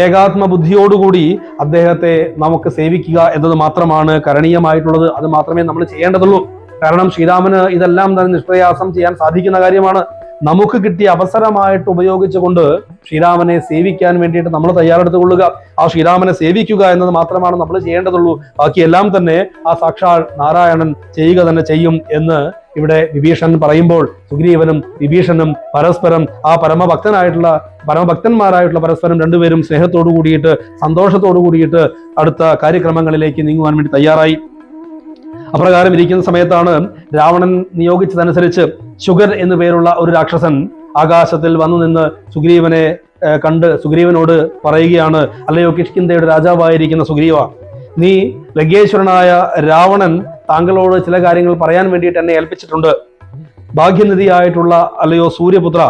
ഏകാത്മ ബുദ്ധിയോടുകൂടി അദ്ദേഹത്തെ നമുക്ക് സേവിക്കുക എന്നത് മാത്രമാണ് കരണീയമായിട്ടുള്ളത്. അത് മാത്രമേ നമ്മൾ ചെയ്യേണ്ടതുള്ളൂ. കാരണം ശ്രീരാമന് ഇതെല്ലാം തന്നെ നിഷ്പ്രയാസം ചെയ്യാൻ സാധിക്കുന്ന കാര്യമാണ്. നമുക്ക് കിട്ടിയ അവസരമായിട്ട് ഉപയോഗിച്ചുകൊണ്ട് ശ്രീരാമനെ സേവിക്കാൻ വേണ്ടിയിട്ട് നമ്മൾ തയ്യാറെടുത്തുകൊള്ളുക. ആ ശ്രീരാമനെ സേവിക്കുക എന്നത് മാത്രമാണ് നമ്മൾ ചെയ്യേണ്ടതുള്ളൂ. ബാക്കിയെല്ലാം തന്നെ ആ സാക്ഷാൽ നാരായണൻ ചെയ്യുക തന്നെ ചെയ്യും എന്ന് ഇവിടെ വിഭീഷണൻ പറയുമ്പോൾ സുഗ്രീവനും വിഭീഷണനും പരസ്പരം ആ പരമഭക്തന്മാരായിട്ടുള്ള പരസ്പരം രണ്ടുപേരും സ്നേഹത്തോടു കൂടിയിട്ട് സന്തോഷത്തോടു കൂടിയിട്ട് അടുത്ത കാര്യക്രമങ്ങളിലേക്ക് നീങ്ങുവാൻ വേണ്ടി തയ്യാറായി. അപ്രകാരം ഇരിക്കുന്ന സമയത്താണ് രാവണൻ നിയോഗിച്ചതനുസരിച്ച് ശുഗർ എന്നു പേരുള്ള ഒരു രാക്ഷസൻ ആകാശത്തിൽ വന്നു നിന്ന് സുഗ്രീവനെ കണ്ട് സുഗ്രീവനോട് പറയുകയാണ്, അല്ലയോ കിഷ്കിന്ധയുടെ രാജാവായിരിക്കുന്ന സുഗ്രീവ, നീ ലങ്കേശ്വരനായ രാവണൻ താങ്കളോട് ചില കാര്യങ്ങൾ പറയാൻ വേണ്ടിയിട്ട് എന്നെ ഏൽപ്പിച്ചിട്ടുണ്ട്. ഭാഗ്യനിധിയായിട്ടുള്ള അല്ലയോ സൂര്യപുത്ര,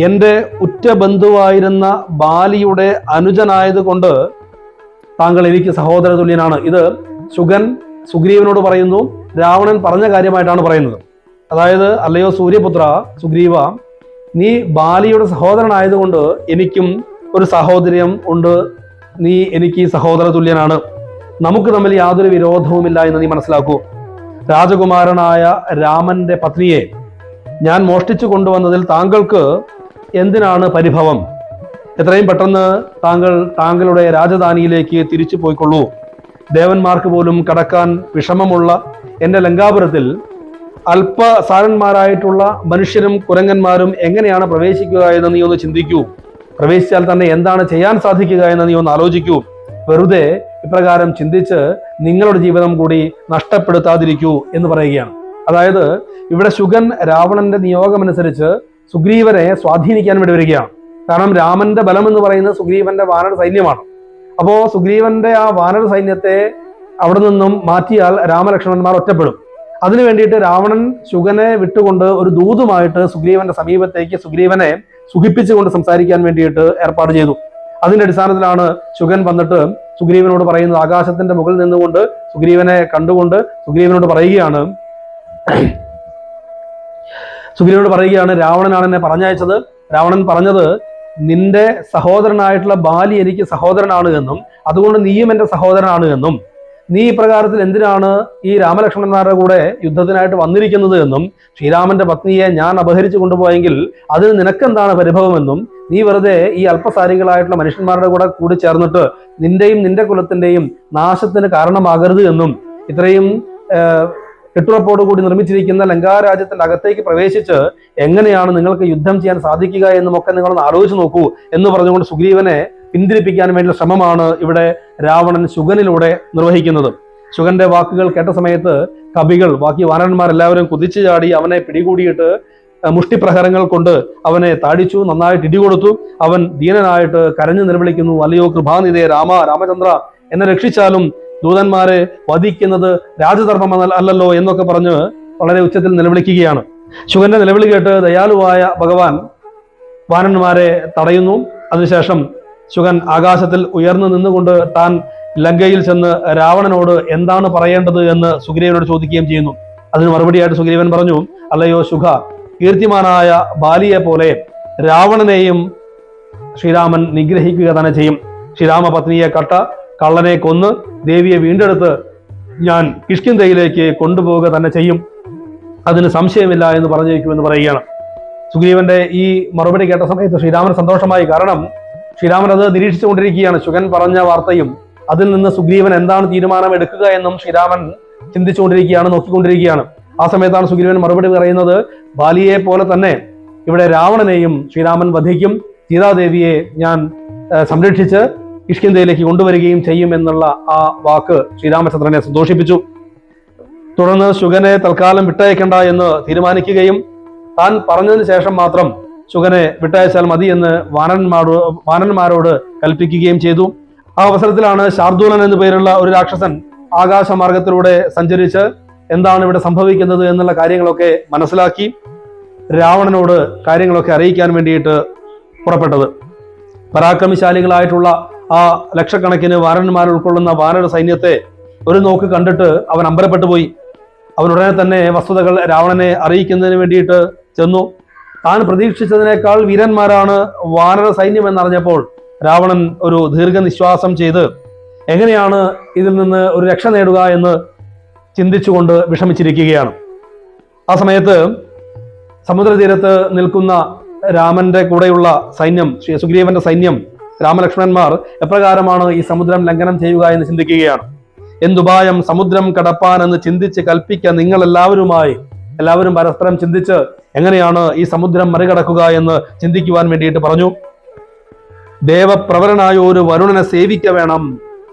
എൻ്റെ ഉറ്റ ബന്ധുവായിരുന്ന ബാലിയുടെ അനുജനായതുകൊണ്ട് താങ്കൾ എനിക്ക് സഹോദര തുല്യനാണ്. ഇത് ശുഗൻ സുഗ്രീവനോട് പറയുന്നു. രാവണൻ പറഞ്ഞ കാര്യമായിട്ടാണ് പറയുന്നത്. അതായത്, അല്ലയോ സൂര്യപുത്ര സുഗ്രീവ, നീ ബാലിയുടെ സഹോദരനായതുകൊണ്ട് എനിക്കും ഒരു സഹോദര്യം ഉണ്ട്. നീ എനിക്ക് സഹോദര തുല്യനാണ്. നമുക്ക് തമ്മിൽ യാതൊരു വിരോധവുമില്ല എന്ന് നീ മനസ്സിലാക്കൂ. രാജകുമാരനായ രാമന്റെ പത്നിയെ ഞാൻ മോഷ്ടിച്ചു കൊണ്ടുവന്നതിൽ താങ്കൾക്ക് എന്തിനാണ് പരിഭവം? എത്രയും പെട്ടെന്ന് താങ്കളുടെ രാജധാനിയിലേക്ക് തിരിച്ചു പോയിക്കൊള്ളൂ. ദേവന്മാർക്ക് പോലും കടക്കാൻ വിഷമമുള്ള എൻ്റെ ലങ്കാപുരത്തിൽ അല്പസാരന്മാരായിട്ടുള്ള മനുഷ്യരും കുരങ്ങന്മാരും എങ്ങനെയാണ് പ്രവേശിക്കുക എന്ന് നീ ഒന്ന് ചിന്തിക്കൂ. പ്രവേശിച്ചാൽ തന്നെ എന്താണ് ചെയ്യാൻ സാധിക്കുക എന്ന് നീ ഒന്ന് ആലോചിക്കൂ. വെറുതെ ഇപ്രകാരം ചിന്തിച്ച് നിങ്ങളുടെ ജീവിതം കൂടി നഷ്ടപ്പെടുത്താതിരിക്കൂ എന്ന് പറയുകയാണ്. അതായത്, ഇവിടെ ശുഗൻ രാവണന്റെ നിയോഗമനുസരിച്ച് സുഗ്രീവനെ സ്വാധീനിക്കാൻ വേണ്ടി വരികയാണ്. കാരണം രാമന്റെ ബലം എന്ന് പറയുന്നത് സുഗ്രീവന്റെ വാനര സൈന്യമാണ്. അപ്പോ സുഗ്രീവന്റെ ആ വാനര സൈന്യത്തെ അവിടെ നിന്നും മാറ്റിയാൽ രാമലക്ഷ്മണന്മാർ ഒറ്റപ്പെടും. അതിനു വേണ്ടിയിട്ട് രാവണൻ ശുഗനെ വിട്ടുകൊണ്ട് ഒരു ദൂതുമായിട്ട് സുഗ്രീവന്റെ സമീപത്തേക്ക് സുഗ്രീവനെ സുഖിപ്പിച്ചുകൊണ്ട് സംസാരിക്കാൻ വേണ്ടിയിട്ട് ഏർപ്പാട് ചെയ്തു. അതിന്റെ അടിസ്ഥാനത്തിലാണ് ശുഗൻ വന്നിട്ട് സുഗ്രീവനോട് പറയുന്നത്. ആകാശത്തിന്റെ മുകളിൽ നിന്നുകൊണ്ട് സുഗ്രീവനെ കണ്ടുകൊണ്ട് സുഗ്രീവനോട് പറയുകയാണ്, രാവണനാണ് എന്നെ പറഞ്ഞയച്ചത്. രാവണൻ പറഞ്ഞത്, നിന്റെ സഹോദരനായിട്ടുള്ള ബാലി എനിക്ക് സഹോദരനാണ് എന്നും അതുകൊണ്ട് നീയും എൻ്റെ സഹോദരനാണ് എന്നും നീ ഇപ്രകാരത്തിൽ എന്തിനാണ് ഈ രാമലക്ഷ്മണന്മാരുടെ കൂടെ യുദ്ധത്തിനായിട്ട് വന്നിരിക്കുന്നത് എന്നും ശ്രീരാമന്റെ പത്നിയെ ഞാൻ അപഹരിച്ചു കൊണ്ടുപോയെങ്കിൽ അതിന് നിനക്കെന്താണ് പരിഭവമെന്നും നീ വെറുതെ ഈ അല്പസാരികളായിട്ടുള്ള മനുഷ്യന്മാരുടെ കൂടി ചേർന്നിട്ട് നിന്റെയും നിന്റെ കുലത്തിന്റെയും നാശത്തിന് കാരണമാകരുത് എന്നും ഇത്രയും കെട്ടുറപ്പോടുകൂടി നിർമ്മിച്ചിരിക്കുന്ന ലങ്കാരാജ്യത്തിന്റെ അകത്തേക്ക് പ്രവേശിച്ച് എങ്ങനെയാണ് നിങ്ങൾക്ക് യുദ്ധം ചെയ്യാൻ സാധിക്കുക എന്നുമൊക്കെ നിങ്ങളൊന്ന് ആലോചിച്ച് നോക്കൂ എന്ന് പറഞ്ഞുകൊണ്ട് സുഗ്രീവനെ പിന്തിരിപ്പിക്കാൻ വേണ്ടിയുള്ള ശ്രമമാണ് ഇവിടെ രാവണൻ ശുഗനിലൂടെ നിർവഹിക്കുന്നത്. ശുഗന്റെ വാക്കുകൾ കേട്ട സമയത്ത് കവികൾ, ബാക്കി വാനരന്മാരെല്ലാവരും കുതിച്ചു ചാടി അവനെ പിടികൂടിയിട്ട് മുഷ്ടിപ്രഹരങ്ങൾ കൊണ്ട് അവനെ താടിച്ചു, നന്നായിട്ട് ഇടികൊടുത്തു. അവൻ ദീനനായിട്ട് കരഞ്ഞു നിലവിളിക്കുന്നു, അല്ലയോ കൃപാനിധേ രാമചന്ദ്ര, എന്നെ രക്ഷിച്ചാലും ദൂതന്മാരെ വധിക്കുന്നത് രാജധർമ്മം അല്ലല്ലോ എന്നൊക്കെ പറഞ്ഞ് വളരെ ഉച്ചത്തിൽ നിലവിളിക്കുകയാണ്. ശുഗന്റെ നിലവിളി കേട്ട് ദയാലുവായ ഭഗവാൻ വാനന്മാരെ തടയുന്നു. അതിനുശേഷം ശുഗൻ ആകാശത്തിൽ ഉയർന്നു നിന്നുകൊണ്ട് താൻ ലങ്കയിൽ ചെന്ന് രാവണനോട് എന്താണ് പറയേണ്ടത് എന്ന് സുഗ്രീവനോട് ചോദിക്കുകയും ചെയ്യുന്നു. അതിന് മറുപടിയായിട്ട് സുഗ്രീവൻ പറഞ്ഞു, അല്ലയോ ശുഗ, കീർത്തിമാനായ ബാലിയെ പോലെ രാവണനെയും ശ്രീരാമൻ നിഗ്രഹിക്കുക തന്നെ ചെയ്യും. ശ്രീരാമപത്നിയെ കള്ളനെ കൊന്ന് ദേവിയെ വീണ്ടെടുത്ത് ഞാൻ കിഷ്കിന്ധയിലേക്ക് കൊണ്ടുപോവുക തന്നെ ചെയ്യും. അതിന് സംശയമില്ല എന്ന് പറഞ്ഞേക്കുമെന്ന് പറയുകയാണ്. സുഗ്രീവന്റെ ഈ മറുപടി കേട്ട സമയത്ത് ശ്രീരാമൻ സന്തോഷമായി. കാരണം ശ്രീരാമൻ അത് നിരീക്ഷിച്ചുകൊണ്ടിരിക്കുകയാണ്. ശുഗൻ പറഞ്ഞ വാർത്തയും അതിൽ നിന്ന് സുഗ്രീവൻ എന്താണ് തീരുമാനം എടുക്കുക എന്നും ശ്രീരാമൻ ചിന്തിച്ചുകൊണ്ടിരിക്കുകയാണ്, നോക്കിക്കൊണ്ടിരിക്കുകയാണ്. ആ സമയത്താണ് സുഗ്രീവൻ മറുപടി പറയുന്നത്, ബാലിയെ പോലെ തന്നെ ഇവിടെ രാവണനെയും ശ്രീരാമൻ വധിക്കും. സീതാദേവിയെ ഞാൻ സംരക്ഷിച്ച് കിഷ്കിന്ധയിലേക്ക് കൊണ്ടുവരികയും ചെയ്യുമെന്നുള്ള ആ വാക്ക് ശ്രീരാമചന്ദ്രനെ സന്തോഷിപ്പിച്ചു. തുടർന്ന് ശുഗനെ തൽക്കാലം വിട്ടയക്കണ്ട എന്ന് തീരുമാനിക്കുകയും താൻ പറഞ്ഞതിന് ശേഷം മാത്രം ശുഗനെ വിട്ടയച്ചാൽ മതി എന്ന് വാനന്മാരോട് കൽപ്പിക്കുകയും ചെയ്തു. ആ അവസരത്തിലാണ് ശാർദൂലൻ എന്നു പേരുള്ള ഒരു രാക്ഷസൻ ആകാശമാർഗത്തിലൂടെ സഞ്ചരിച്ച് എന്താണ് ഇവിടെ സംഭവിക്കുന്നത് എന്നുള്ള കാര്യങ്ങളൊക്കെ മനസ്സിലാക്കി രാവണനോട് കാര്യങ്ങളൊക്കെ അറിയിക്കാൻ വേണ്ടിയിട്ട് പുറപ്പെട്ടത്. പരാക്രമശാലികളായിട്ടുള്ള ആ ലക്ഷക്കണക്കിന് വാനന്മാർ ഉൾക്കൊള്ളുന്ന വാനര സൈന്യത്തെ ഒരു നോക്ക് കണ്ടിട്ട് അവൻ അമ്പരപ്പെട്ടു പോയി. അവൻ ഉടനെ തന്നെ വസ്തുതകൾ രാവണനെ അറിയിക്കുന്നതിന് വേണ്ടിയിട്ട് ചെന്നു. താൻ പ്രതീക്ഷിച്ചതിനേക്കാൾ വീരന്മാരാണ് വാനര സൈന്യം എന്നറിഞ്ഞപ്പോൾ രാവണൻ ഒരു ദീർഘനിശ്വാസം ചെയ്ത് എങ്ങനെയാണ് ഇതിൽ നിന്ന് ഒരു രക്ഷ നേടുക എന്ന് ചിന്തിച്ചുകൊണ്ട് വിഷമിച്ചിരിക്കുകയാണ്. ആ സമയത്ത് സമുദ്രതീരത്ത് നിൽക്കുന്ന രാമന്റെ കൂടെയുള്ള സൈന്യം, സുഗ്രീവന്റെ സൈന്യം, രാമലക്ഷ്മണന്മാർ എപ്രകാരമാണ് ഈ സമുദ്രം ലംഘനം ചെയ്യുക എന്ന് ചിന്തിക്കുകയാണ്. എന്തുപായം സമുദ്രം കടപ്പാൻ എന്ന് ചിന്തിച്ച് കൽപ്പിക്ക നിങ്ങൾ എല്ലാവരും പരസ്പരം ചിന്തിച്ച് എങ്ങനെയാണ് ഈ സമുദ്രം മറികടക്കുക എന്ന് ചിന്തിക്കുവാൻ വേണ്ടിയിട്ട് പറഞ്ഞു. ദേവപ്രവരനായ ഒരു വരുണനെ സേവിക്ക വേണം.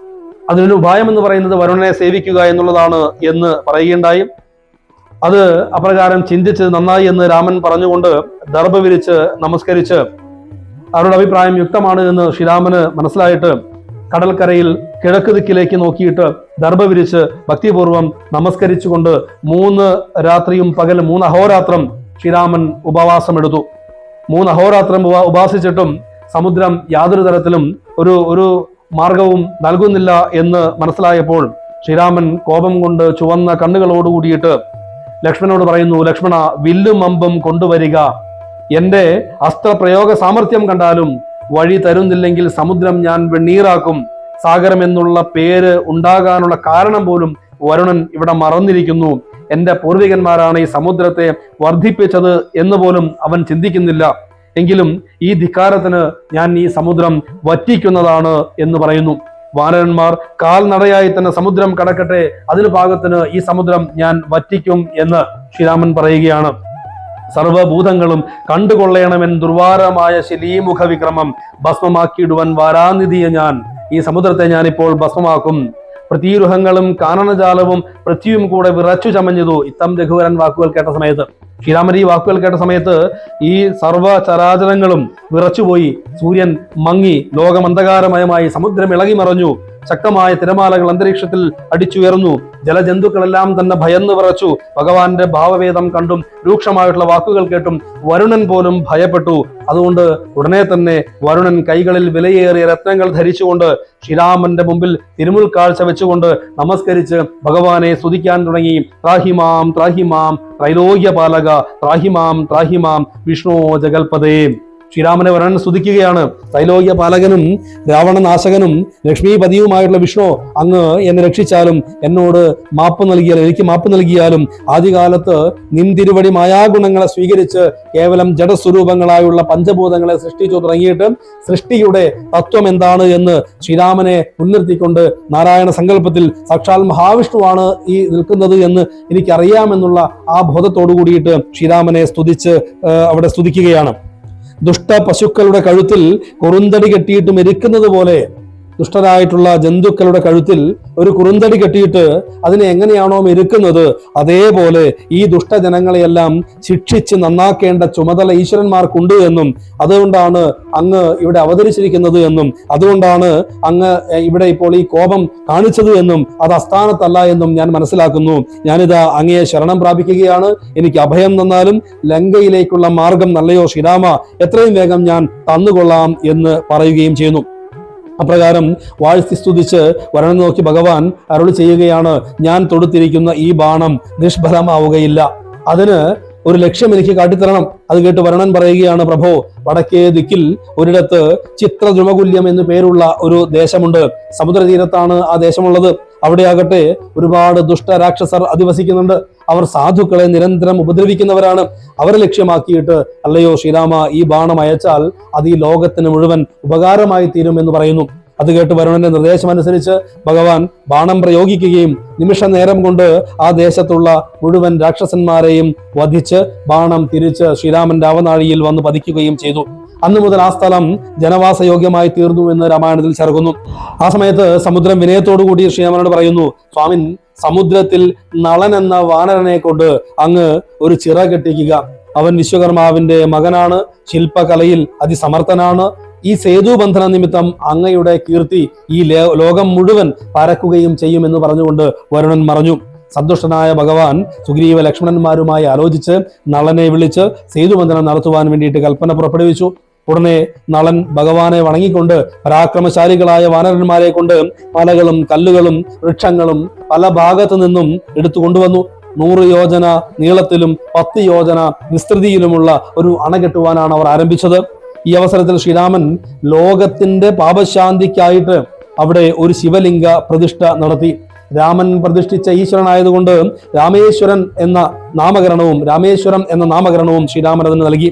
അതിനൊരു ഉപായം എന്ന് പറയുന്നത് വരുണനെ സേവിക്കുക എന്നുള്ളതാണ് എന്ന് പറയുകയുണ്ടായി. അത് അപ്രകാരം ചിന്തിച്ച് നന്നായി എന്ന് രാമൻ പറഞ്ഞുകൊണ്ട് ദർഭ വിരിച്ച് നമസ്കരിച്ച് അവരുടെ അഭിപ്രായം യുക്തമാണ് എന്ന് ശ്രീരാമന് മനസ്സിലായിട്ട് കടൽക്കരയിൽ കിഴക്ക് ദിക്കിലേക്ക് നോക്കിയിട്ട് ദർഭ വിരിച്ച് ഭക്തിപൂർവം നമസ്കരിച്ചുകൊണ്ട് 3 രാത്രിയും പകൽ 3 അഹോരാത്രം ശ്രീരാമൻ ഉപവാസമെടുത്തു. 3 അഹോരാത്രം ഉപാസിച്ചിട്ടും സമുദ്രം യാതൊരു തരത്തിലും ഒരു മാർഗവും നൽകുന്നില്ല എന്ന് മനസ്സിലായപ്പോൾ ശ്രീരാമൻ കോപം കൊണ്ട് ചുവന്ന കണ്ണുകളോടുകൂടിയിട്ട് ലക്ഷ്മണനോട് പറയുന്നു, ലക്ഷ്മണ, വില്ലും അമ്പും കൊണ്ടുവരിക. എന്റെ അസ്ത്രപ്രയോഗ സാമർഥ്യം കണ്ടാലും വഴി തരുന്നില്ലെങ്കിൽ സമുദ്രം ഞാൻ വെണ്ണീറാക്കും. സാഗരം എന്നുള്ള പേര് ഉണ്ടാകാനുള്ള കാരണം പോലും വരുണൻ ഇവിടെ മറന്നിരിക്കുന്നു. എന്റെ പൂർവികന്മാരാണ് ഈ സമുദ്രത്തെ വർദ്ധിപ്പിച്ചത് എന്ന് പോലും അവൻ ചിന്തിക്കുന്നില്ല. എങ്കിലും ഈ ധിക്കാരത്തിന് ഞാൻ ഈ സമുദ്രം വറ്റിക്കുന്നതാണ് എന്ന് പറയുന്നു. വാനരന്മാർ കാൽനടയായി തന്നെ സമുദ്രം കടക്കട്ടെ, അതിന് പാകത്തിന് ഈ സമുദ്രം ഞാൻ വറ്റിക്കും എന്ന് ശ്രീരാമൻ പറയുകയാണ്. സർവഭൂതങ്ങളും കണ്ടുകൊള്ളണമെൻ ദുർവാരമായ ശിലീമുഖ വിക്രമം ഭസ്മമാക്കിയിടുവൻ വാരാനിധിയെ ഞാൻ. ഈ സമുദ്രത്തെ ഞാനിപ്പോൾ ഭസ്മമാക്കും. പ്രതീരുഹങ്ങളും കാനനജാലവും പൃഥ്വിയും കൂടെ വിറച്ചു ചമഞ്ഞതു. ഇത്തം രഘുവരൻ വാക്കുകൾ കേട്ട സമയത്ത്, ശ്രീരാമൻ ഈ വാക്കുകൾ കേട്ട സമയത്ത് ഈ സർവചരാചരങ്ങളും വിറച്ചുപോയി. സൂര്യൻ മങ്ങി, ലോകമന്ധകാരമയമായി, സമുദ്രം ഇളകി മറഞ്ഞു. ശക്തമായ തിരമാലകൾ അന്തരീക്ഷത്തിൽ അടിച്ചുയർന്നു. ജലജന്തുക്കളെല്ലാം തന്നെ ഭയന്ന് വിറച്ചു. ഭഗവാന്റെ ഭാവവേദം കണ്ടും രൂക്ഷമായിട്ടുള്ള വാക്കുകൾ കേട്ടും വരുണൻ പോലും ഭയപ്പെട്ടു. അതുകൊണ്ട് ഉടനെ തന്നെ വരുണൻ കൈകളിൽ വിലയേറിയ രത്നങ്ങൾ ധരിച്ചുകൊണ്ട് ശ്രീരാമന്റെ മുമ്പിൽ തിരുമുൽ കാഴ്ച വെച്ചുകൊണ്ട് നമസ്കരിച്ച് ഭഗവാനെ സ്തുതിക്കാൻ തുടങ്ങി. ത്രാഹിമാം ത്രാഹിമാം ത്രൈലോക്യപാലക, ത്രാഹിമാം ത്രാഹിമാം വിഷ്ണു ജഗൽപദേ. ശ്രീരാമനെ വരുണൻ സ്തുതിക്കുകയാണ്. ത്രൈലോക്യ പാലകനും രാവണനാശകനും ലക്ഷ്മീപതിയുമായിട്ടുള്ള വിഷ്ണു, അങ്ങ് എന്നെ രക്ഷിച്ചാലും എന്നോട് എനിക്ക് മാപ്പ് നൽകിയാലും ആദ്യകാലത്ത് നിന്തിരുവടി മായാഗുണങ്ങളെ സ്വീകരിച്ച് കേവലം ജഡസ്വരൂപങ്ങളായുള്ള പഞ്ചഭൂതങ്ങളെ സൃഷ്ടിച്ചു തുടങ്ങിയിട്ട് സൃഷ്ടിയുടെ തത്വം എന്താണ് എന്ന് ശ്രീരാമനെ മുൻനിർത്തിക്കൊണ്ട് നാരായണ സങ്കല്പത്തിൽ സാക്ഷാൽ മഹാവിഷ്ണുവാണ് ഈ നിൽക്കുന്നത് എന്ന് എനിക്കറിയാമെന്നുള്ള ആ ബോധത്തോടു കൂടിയിട്ട് ശ്രീരാമനെ അവിടെ സ്തുതിക്കുകയാണ്. ദുഷ്ട പശുക്കളുടെ കഴുത്തിൽ കുറുന്തടി കെട്ടിയിട്ട് മെരുക്കുന്നത് പോലെ ദുഷ്ടരായിട്ടുള്ള ജന്തുക്കളുടെ കഴുത്തിൽ ഒരു കുറുന്തടി കെട്ടിയിട്ട് അതിനെ എങ്ങനെയാണോ മെരുക്കുന്നത്, അതേപോലെ ഈ ദുഷ്ടജനങ്ങളെയെല്ലാം ശിക്ഷിച്ച് നന്നാക്കേണ്ട ചുമതല ഈശ്വരന്മാർക്കുണ്ട് എന്നും അതുകൊണ്ടാണ് അങ്ങ് ഇവിടെ അവതരിച്ചിരിക്കുന്നത് എന്നും അതുകൊണ്ടാണ് അങ്ങ് ഇവിടെ ഇപ്പോൾ ഈ കോപം കാണിച്ചത് എന്നും അത് അസ്ഥാനത്തല്ല എന്നും ഞാൻ മനസ്സിലാക്കുന്നു. ഞാനിതാ അങ്ങയെ ശരണം പ്രാപിക്കുകയാണ്. എനിക്ക് അഭയം തന്നാലും ലങ്കയിലേക്കുള്ള മാർഗം നല്ലയോ ശ്രീരാമ, എത്രയും വേഗം ഞാൻ തന്നുകൊള്ളാം എന്ന് പറയുകയും ചെയ്യുന്നു. അപ്രകാരം വാഴ്ത്തി സ്തുതിച്ച് വരുണനെ നോക്കി ഭഗവാൻ അരുളി ചെയ്യുകയാണ്, ഞാൻ തൊടുത്തിരിക്കുന്ന ഈ ബാണം നിഷ്ഫലമാവുകയില്ല. അതിന് ഒരു ലക്ഷ്യം എനിക്ക് കാട്ടിത്തരണം. അത് കേട്ട് വരുണൻ പറയുകയാണ്, പ്രഭോ, വടക്കേ ദിക്കിൽ ഒരിടത്ത് ചിത്രദ്രുമകുല്യം എന്നു പേരുള്ള ഒരു ദേശമുണ്ട്. സമുദ്രതീരത്താണ് ആ ദേശമുള്ളത്. അവിടെയാകട്ടെ ഒരുപാട് ദുഷ്ടരാക്ഷസർ അധിവസിക്കുന്നുണ്ട്. അവർ സാധുക്കളെ നിരന്തരം ഉപദ്രവിക്കുന്നവരാണ്. അവരെ ലക്ഷ്യമാക്കിയിട്ട് അല്ലയോ ശ്രീരാമ, ഈ ബാണം അയച്ചാൽ അത് ഈ ലോകത്തിന് മുഴുവൻ ഉപകാരമായി തീരും എന്ന് പറയുന്നു. അത് കേട്ട് വരുണന്റെ നിർദ്ദേശമനുസരിച്ച് ഭഗവാൻ ബാണം പ്രയോഗിക്കുകയും നിമിഷ നേരം കൊണ്ട് ആ ദേശത്തുള്ള മുഴുവൻ രാക്ഷസന്മാരെയും വധിച്ച് ബാണം തിരിച്ച് ശ്രീരാമന്റെ അവനാഴിയിൽ വന്ന് പതിക്കുകയും ചെയ്തു. അന്നു മുതൽ ആ സ്ഥലം ജനവാസയോഗ്യമായി തീർന്നു എന്ന് രാമായണത്തിൽ ചേർക്കുന്നു. ആ സമയത്ത് സമുദ്രം വിനയത്തോടു കൂടി ശ്രീരാമനോട് പറയുന്നു, സ്വാമിൻ, സമുദ്രത്തിൽ നളൻ എന്ന വാനരനെ കൊണ്ട് അങ്ങ് ഒരു ചിറ കെട്ടിക്കുക. അവൻ വിശ്വകർമാവിന്റെ മകനാണ്, ശില്പകലയിൽ അതിസമർത്ഥനാണ്. ഈ സേതുബന്ധന നിമിത്തം അങ്ങയുടെ കീർത്തി ഈ ലോകം മുഴുവൻ പരക്കുകയും ചെയ്യുമെന്ന് പറഞ്ഞുകൊണ്ട് വരുണൻ മറഞ്ഞു. സന്തുഷ്ടനായ ഭഗവാൻ സുഗ്രീവ ലക്ഷ്മണന്മാരുമായി ആലോചിച്ച് നളനെ വിളിച്ച് സേതുബന്ധനം നടത്തുവാൻ വേണ്ടിയിട്ട് കൽപ്പന പുറപ്പെടുവിച്ചു. ഉടനെ നളൻ ഭഗവാനെ വണങ്ങിക്കൊണ്ട് പരാക്രമശാലികളായ വാനരന്മാരെ കൊണ്ട് മലകളും കല്ലുകളും വൃക്ഷങ്ങളും പല ഭാഗത്തു നിന്നും എടുത്തു കൊണ്ടുവന്നു. 100 യോജന നീളത്തിലും 10 യോജന വിസ്തൃതിയിലുമുള്ള ഒരു അണ കെട്ടുവാനാണ് അവർ ആരംഭിച്ചത്. ഈ അവസരത്തിൽ ശ്രീരാമൻ ലോകത്തിന്റെ പാപശാന്തിക്കായിട്ട് അവിടെ ഒരു ശിവലിംഗ പ്രതിഷ്ഠ നടത്തി. രാമൻ പ്രതിഷ്ഠിച്ച ഈശ്വരനായതുകൊണ്ട് രാമേശ്വരം എന്ന നാമകരണവും ശ്രീരാമൻ അതിന് നൽകി.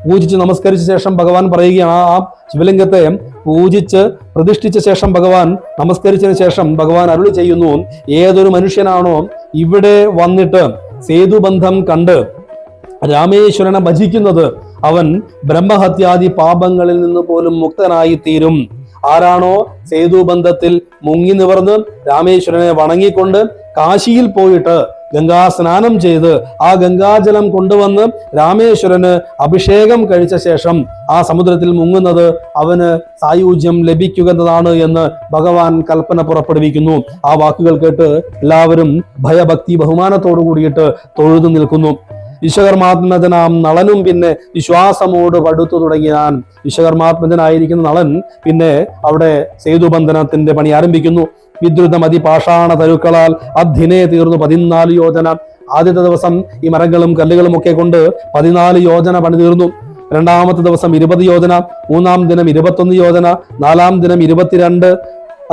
പൂജിച്ച് നമസ്കരിച്ച ശേഷം ഭഗവാൻ പറയുകയാണ്, ആ ശിവലിംഗത്തെ പൂജിച്ച് പ്രതിഷ്ഠിച്ച ശേഷം ഭഗവാൻ നമസ്കരിച്ചതിന് ശേഷം ഭഗവാൻ അരുളി ചെയ്യുന്നു, ഏതൊരു മനുഷ്യനാണോ ഇവിടെ വന്നിട്ട് സേതുബന്ധം കണ്ട് രാമേശ്വരനെ ഭജിക്കുന്നത് അവൻ ബ്രഹ്മഹത്യാദി പാപങ്ങളിൽ നിന്ന് പോലും മുക്തനായി തീരും. ആരാണോ സേതുബന്ധത്തിൽ മുങ്ങി നിവർന്ന് രാമേശ്വരനെ വണങ്ങിക്കൊണ്ട് കാശിയിൽ പോയിട്ട് ഗംഗാ സ്നാനം ചെയ്ത് ആ ഗംഗാജലം കൊണ്ടുവന്ന് രാമേശ്വരന് അഭിഷേകം കഴിച്ച ശേഷം ആ സമുദ്രത്തിൽ മുങ്ങുന്നത് അവന് സായുജ്യം ലഭിക്കുന്നതാണ് എന്ന് ഭഗവാൻ കൽപ്പന പുറപ്പെടുവിക്കുന്നു. ആ വാക്കുകൾ കേട്ട് എല്ലാവരും ഭയഭക്തി ബഹുമാനത്തോടു കൂടിയിട്ട് തൊഴുതു നിൽക്കുന്നു. വിശ്വകർമാത്മജനാം നളനും പിന്നെ വിശ്വാസമോട് പടുത്തു തുടങ്ങിയാൻ. വിശ്വകർമാത്മജനായിരിക്കുന്ന നളൻ പിന്നെ അവിടെ സേതുബന്ധനത്തിന്റെ പണി ആരംഭിക്കുന്നു. വിദ്രുതമതി പാഷാണ തരുക്കളാൽ അധിനെ തീർന്നു 14 യോജന. ആദ്യത്തെ ദിവസം ഈ മരങ്ങളും കല്ലുകളും ഒക്കെ കൊണ്ട് 14 യോജന പണി തീർന്നു. രണ്ടാമത്തെ ദിവസം 20 യോജന, മൂന്നാം ദിനം 21 യോജന, നാലാം ദിനം 22,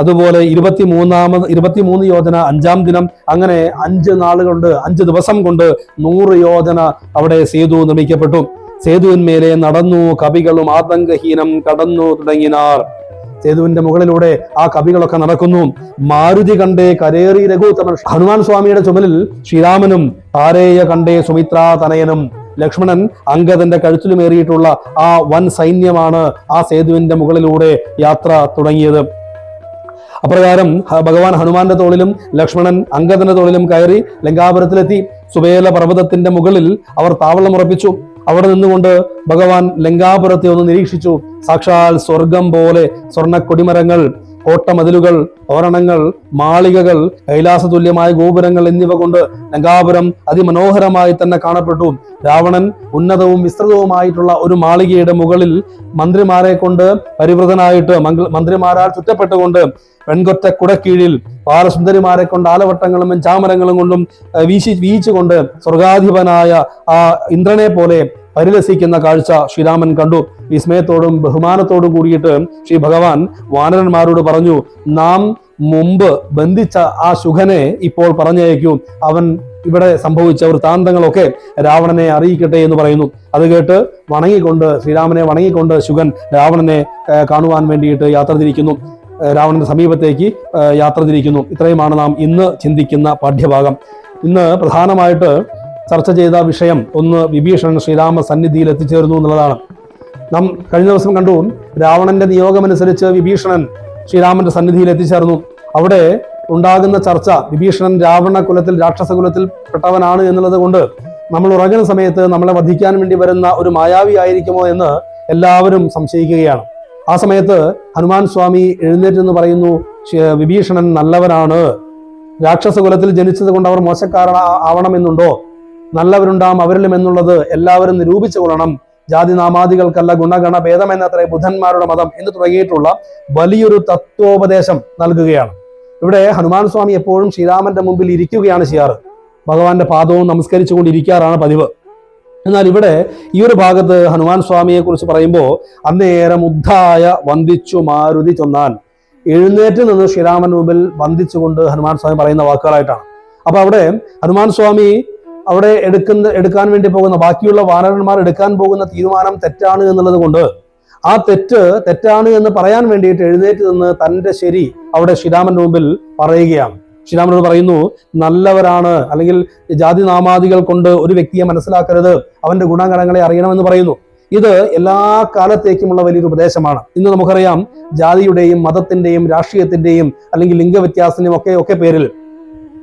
അതുപോലെ 23 യോജന അഞ്ചാം ദിനം. അങ്ങനെ 5 ദിവസം കൊണ്ട് 100 യോജന അവിടെ സേതു നിർമ്മിക്കപ്പെട്ടു. സേതുവിന്മേലെ നടന്നു കവികളും ആതങ്കഹീനം കടന്നു തുടങ്ങിനാർ. സേതുവിന്റെ മുകളിലൂടെ ആ കവികളൊക്കെ നടക്കുന്നു. മാരുതി കണ്ടേ കരേറി രഘുത്തമൻ. ഹനുമാൻ സ്വാമിയുടെ ചുമലിൽ ശ്രീരാമനും താരേയ കണ്ടേ സുമിത്രാ തനയനും. ലക്ഷ്മണൻ അംഗദന്റെ കഴുത്തിലുമേറിയിട്ടുള്ള ആ വൻ സൈന്യമാണ് ആ സേതുവിന്റെ മുകളിലൂടെ യാത്ര തുടങ്ങിയത്. അപ്രകാരം ഭഗവാൻ ഹനുമാന്റെ തോളിലും ലക്ഷ്മണൻ അംഗദന്റെ തോളിലും കയറി ലങ്കാപുരത്തിലെത്തി. സുബേല പർവ്വതത്തിന്റെ മുകളിൽ അവർ താവളം ഉറപ്പിച്ചു. അവിടെ നിന്നുകൊണ്ട് ഭഗവാൻ ലങ്കാപുരത്തെ ഒന്ന് നിരീക്ഷിച്ചു. സാക്ഷാൽ സ്വർഗം പോലെ സ്വർണ്ണ കൊടിമരങ്ങൾ, കോട്ടമതിലുകൾ, തോരണങ്ങൾ, മാളികകൾ, കൈലാസതുല്യമായ ഗോപുരങ്ങൾ എന്നിവ കൊണ്ട് ലങ്കാപുരം അതിമനോഹരമായി തന്നെ കാണപ്പെട്ടു. രാവണൻ ഉന്നതവും വിസ്തൃതവുമായിട്ടുള്ള ഒരു മാളികയുടെ മുകളിൽ മന്ത്രിമാരെ കൊണ്ട് പരിവൃതനായിട്ട് മന്ത്രിമാരാൽ ചുറ്റപ്പെട്ടുകൊണ്ട് വെൺകൊറ്റ കുടക്കീഴിൽ ബാലസുന്ദരിമാരെ കൊണ്ട് ആലവട്ടങ്ങളും ചാമരങ്ങളും കൊണ്ടും വീച്ചുകൊണ്ട് സ്വർഗാധിപനായ ആ ഇന്ദ്രനെ പോലെ പരിലസിക്കുന്ന കാഴ്ച ശ്രീരാമൻ കണ്ടു. വിസ്മയത്തോടും ബഹുമാനത്തോടും കൂടിയിട്ട് ശ്രീ ഭഗവാൻ വാനരന്മാരോട് പറഞ്ഞു, നാം മുമ്പ് ബന്ധിച്ച ആ ശുഗനെ ഇപ്പോൾ പറഞ്ഞയക്കൂ. അവൻ ഇവിടെ സംഭവിച്ച വൃത്താന്തങ്ങളൊക്കെ രാവണനെ അറിയിക്കട്ടെ എന്ന് പറയുന്നു. അത് കേട്ട് ശ്രീരാമനെ വണങ്ങിക്കൊണ്ട് ശുഗൻ രാവണനെ കാണുവാൻ വേണ്ടിയിട്ട് യാത്ര തിരിക്കുന്നു. രാവണന്റെ സമീപത്തേക്ക് യാത്ര തിരിക്കുന്നു. ഇത്രയുമാണ് നാം ഇന്ന് ചിന്തിക്കുന്ന പാഠ്യഭാഗം. ഇന്ന് പ്രധാനമായിട്ട് ചർച്ച ചെയ്ത വിഷയം ഒന്ന് വിഭീഷണൻ ശ്രീരാമ സന്നിധിയിൽ എത്തിച്ചേർന്നു എന്നുള്ളതാണ്. നാം കഴിഞ്ഞ ദിവസം കണ്ടു, രാവണന്റെ നിയോഗമനുസരിച്ച് വിഭീഷണൻ ശ്രീരാമന്റെ സന്നിധിയിൽ എത്തിച്ചേർന്നു. അവിടെ ഉണ്ടാകുന്ന ചർച്ച വിഭീഷണൻ രാവണ കുലത്തിൽ രാക്ഷസ കുലത്തിൽ പെട്ടവനാണ് എന്നുള്ളത് കൊണ്ട് നമ്മൾ ഉറങ്ങുന്ന സമയത്ത് നമ്മളെ വധിക്കാൻ വേണ്ടി വരുന്ന ഒരു മായാവി ആയിരിക്കുമോ എന്ന് എല്ലാവരും സംശയിക്കുകയാണ്. ആ സമയത്ത് ഹനുമാൻ സ്വാമി എഴുന്നേറ്റെന്ന് പറയുന്നു, വിഭീഷണൻ നല്ലവനാണ്, രാക്ഷസ കുലത്തിൽ ജനിച്ചത് കൊണ്ട് അവർ മോശക്കാരനാവണമെന്നുണ്ടോ? നല്ലവരുണ്ടാം അവരിലും എന്നുള്ളത് എല്ലാവരും നിരൂപിച്ചു കൊള്ളണം. ജാതി നാമാദികൾക്കല്ല ഗുണഗണ ഭേദം എന്നത്രേ ബുദ്ധന്മാരുടെ മതം എന്ന് തുടങ്ങിയിട്ടുള്ള വലിയൊരു തത്വോപദേശം നൽകുകയാണ്. ഇവിടെ ഹനുമാൻ സ്വാമി എപ്പോഴും ശ്രീരാമന്റെ മുമ്പിൽ ഇരിക്കുകയാണ് ചെയ്യാറ്. ഭഗവാന്റെ പാദവും നമസ്കരിച്ചുകൊണ്ടിരിക്കാറാണ് പതിവ്. എന്നാൽ ഇവിടെ ഈ ഒരു ഭാഗത്ത് ഹനുമാൻ സ്വാമിയെ കുറിച്ച് പറയുമ്പോൾ അന്നേരം ഉദ്ധായ വന്ദിച്ചു മാരുതി ചൊന്നാൻ, എഴുന്നേറ്റ് നിന്ന് ശ്രീരാമൻ മുമ്പിൽ വന്ദിച്ചുകൊണ്ട് ഹനുമാൻ സ്വാമി പറയുന്ന വാക്കുകളായിട്ടാണ്. അപ്പൊ അവിടെ ഹനുമാൻ സ്വാമി അവിടെ എടുക്കാൻ വേണ്ടി പോകുന്ന ബാക്കിയുള്ള വാനരന്മാർ എടുക്കാൻ പോകുന്ന തീരുമാനം തെറ്റാണ് എന്നുള്ളത് കൊണ്ട് ആ തെറ്റാണ് എന്ന് പറയാൻ വേണ്ടിയിട്ട് എഴുന്നേറ്റ് നിന്ന് തന്റെ ശരി അവിടെ ശ്രീരാമന്റെ മുമ്പിൽ പറയുകയാണ്. ശ്രീരാമനോട് പറയുന്നു, നല്ലവരാണ്, അല്ലെങ്കിൽ ജാതി നാമാദികൾ കൊണ്ട് ഒരു വ്യക്തിയെ മനസ്സിലാക്കരുത്, അവന്റെ ഗുണഗണങ്ങളെ അറിയണമെന്ന് പറയുന്നു. ഇത് എല്ലാ കാലത്തേക്കുമുള്ള വലിയൊരു ഉപദേശമാണ്. ഇന്ന് നമുക്കറിയാം, ജാതിയുടെയും മതത്തിന്റെയും രാഷ്ട്രീയത്തിന്റെയും അല്ലെങ്കിൽ ലിംഗവ്യത്യാസത്തിന്റെയും ഒക്കെ പേരിൽ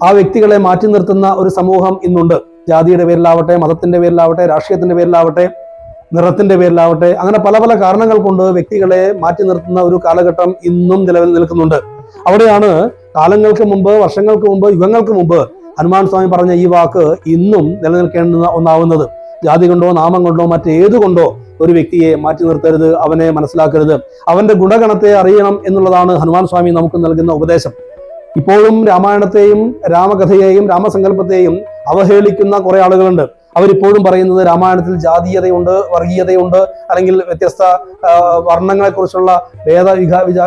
ആ വ്യക്തികളെ മാറ്റി നിർത്തുന്ന ഒരു സമൂഹം ഇന്നുണ്ട്. ജാതിയുടെ പേരിലാവട്ടെ, മതത്തിന്റെ പേരിലാവട്ടെ, രാഷ്ട്രീയത്തിന്റെ പേരിലാവട്ടെ, നിറത്തിന്റെ പേരിലാവട്ടെ, അങ്ങനെ പല പല കാരണങ്ങൾ കൊണ്ട് വ്യക്തികളെ മാറ്റി നിർത്തുന്ന ഒരു കാലഘട്ടം ഇന്നും നിലവിൽ നിൽക്കുന്നുണ്ട്. അവിടെയാണ് കാലങ്ങൾക്ക് മുമ്പ്, വർഷങ്ങൾക്ക് മുമ്പ്, യുഗങ്ങൾക്ക് മുമ്പ് ഹനുമാൻ സ്വാമി പറഞ്ഞ ഈ വാക്ക് ഇന്നും നിലനിൽക്കേണ്ടുന്ന ഒന്നാവുന്നത്. ജാതി കൊണ്ടോ നാമം കൊണ്ടോ മറ്റേതുകൊണ്ടോ ഒരു വ്യക്തിയെ മാറ്റി നിർത്തരുത്, അവനെ മനസ്സിലാക്കരുത്, അവന്റെ ഗുണഗണത്തെ അറിയണം എന്നുള്ളതാണ് ഹനുമാൻ സ്വാമി നമുക്ക് നൽകുന്ന ഉപദേശം. ഇപ്പോഴും രാമായണത്തെയും രാമകഥയെയും രാമസങ്കല്പത്തെയും അവഹേളിക്കുന്ന കുറെ ആളുകളുണ്ട്. അവരിപ്പോഴും പറയുന്നത് രാമായണത്തിൽ ജാതീയതയുണ്ട്, വർഗീയതയുണ്ട്, അല്ലെങ്കിൽ വ്യത്യസ്ത വർണ്ണങ്ങളെ കുറിച്ചുള്ള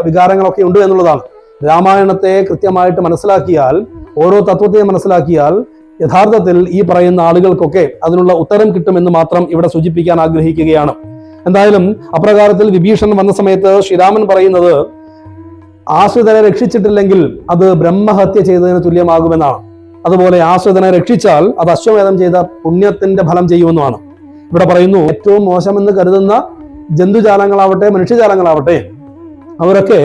വികാരങ്ങളൊക്കെ ഉണ്ട് എന്നുള്ളതാണ്. രാമായണത്തെ കൃത്യമായിട്ട് മനസ്സിലാക്കിയാൽ, ഓരോ തത്വത്തെയും മനസ്സിലാക്കിയാൽ യഥാർത്ഥത്തിൽ ഈ പറയുന്ന ആളുകൾക്കൊക്കെ അതിനുള്ള ഉത്തരം കിട്ടുമെന്ന് മാത്രം ഇവിടെ സൂചിപ്പിക്കാൻ ആഗ്രഹിക്കുകയാണ്. എന്തായാലും അപ്രകാരത്തിൽ വിഭീഷണൻ വന്ന സമയത്ത് ശ്രീരാമൻ പറയുന്നത്, ആശ്രിതനെ രക്ഷിച്ചിട്ടില്ലെങ്കിൽ അത് ബ്രഹ്മഹത്യ ചെയ്തതിന് തുല്യമാകുമെന്നാണ്. അതുപോലെ ആശ്രിതനെ രക്ഷിച്ചാൽ അത് അശ്വമേധം ചെയ്ത പുണ്യത്തിന്റെ ഫലം ചെയ്യുമെന്നാണ്. ഇവിടെ പറയുന്നു, ഏറ്റവും മോശമെന്ന് കരുതുന്ന ജന്തുജാലങ്ങളാവട്ടെ മനുഷ്യജാലങ്ങളാവട്ടെ അവരൊക്കെ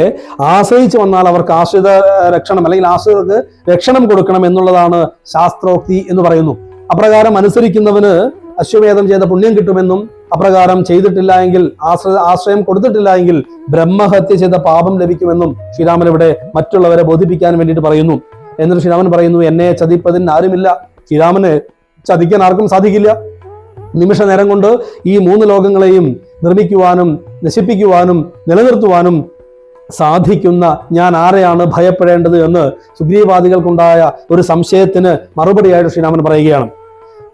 ആശ്രയിച്ചു വന്നാൽ അവർക്ക് ആശ്രിത രക്ഷണം അല്ലെങ്കിൽ ആശ്രിതർക്ക് രക്ഷണം കൊടുക്കണം എന്നുള്ളതാണ് ശാസ്ത്രോക്തി എന്ന് പറയുന്നു. അപ്രകാരം അനുസരിക്കുന്നവന് അശ്വമേധം ചെയ്ത പുണ്യം കിട്ടുമെന്നും അപ്രകാരം ചെയ്തിട്ടില്ല എങ്കിൽ, ആശ്രയം കൊടുത്തിട്ടില്ല എങ്കിൽ ബ്രഹ്മഹത്യ ചെയ്ത പാപം ലഭിക്കുമെന്നും ശ്രീരാമൻ ഇവിടെ മറ്റുള്ളവരെ ബോധിപ്പിക്കാൻ വേണ്ടിയിട്ട് പറയുന്നു. എന്നിട്ട് ശ്രീരാമൻ പറയുന്നു, എന്നെ ചതിപ്പതിന് ആരുമില്ല. ശ്രീരാമന് ചതിക്കാൻ ആർക്കും സാധിക്കില്ല. നിമിഷ നേരം കൊണ്ട് ഈ 3 ലോകങ്ങളെയും നിർമ്മിക്കുവാനും നശിപ്പിക്കുവാനും നിലനിർത്തുവാനും സാധിക്കുന്ന ഞാൻ ആരെയാണ് ഭയപ്പെടേണ്ടത് എന്ന് സുഗ്രീവാദികൾക്കുണ്ടായ ഒരു സംശയത്തിന് മറുപടിയായിട്ട് ശ്രീരാമൻ പറയുകയാണ്.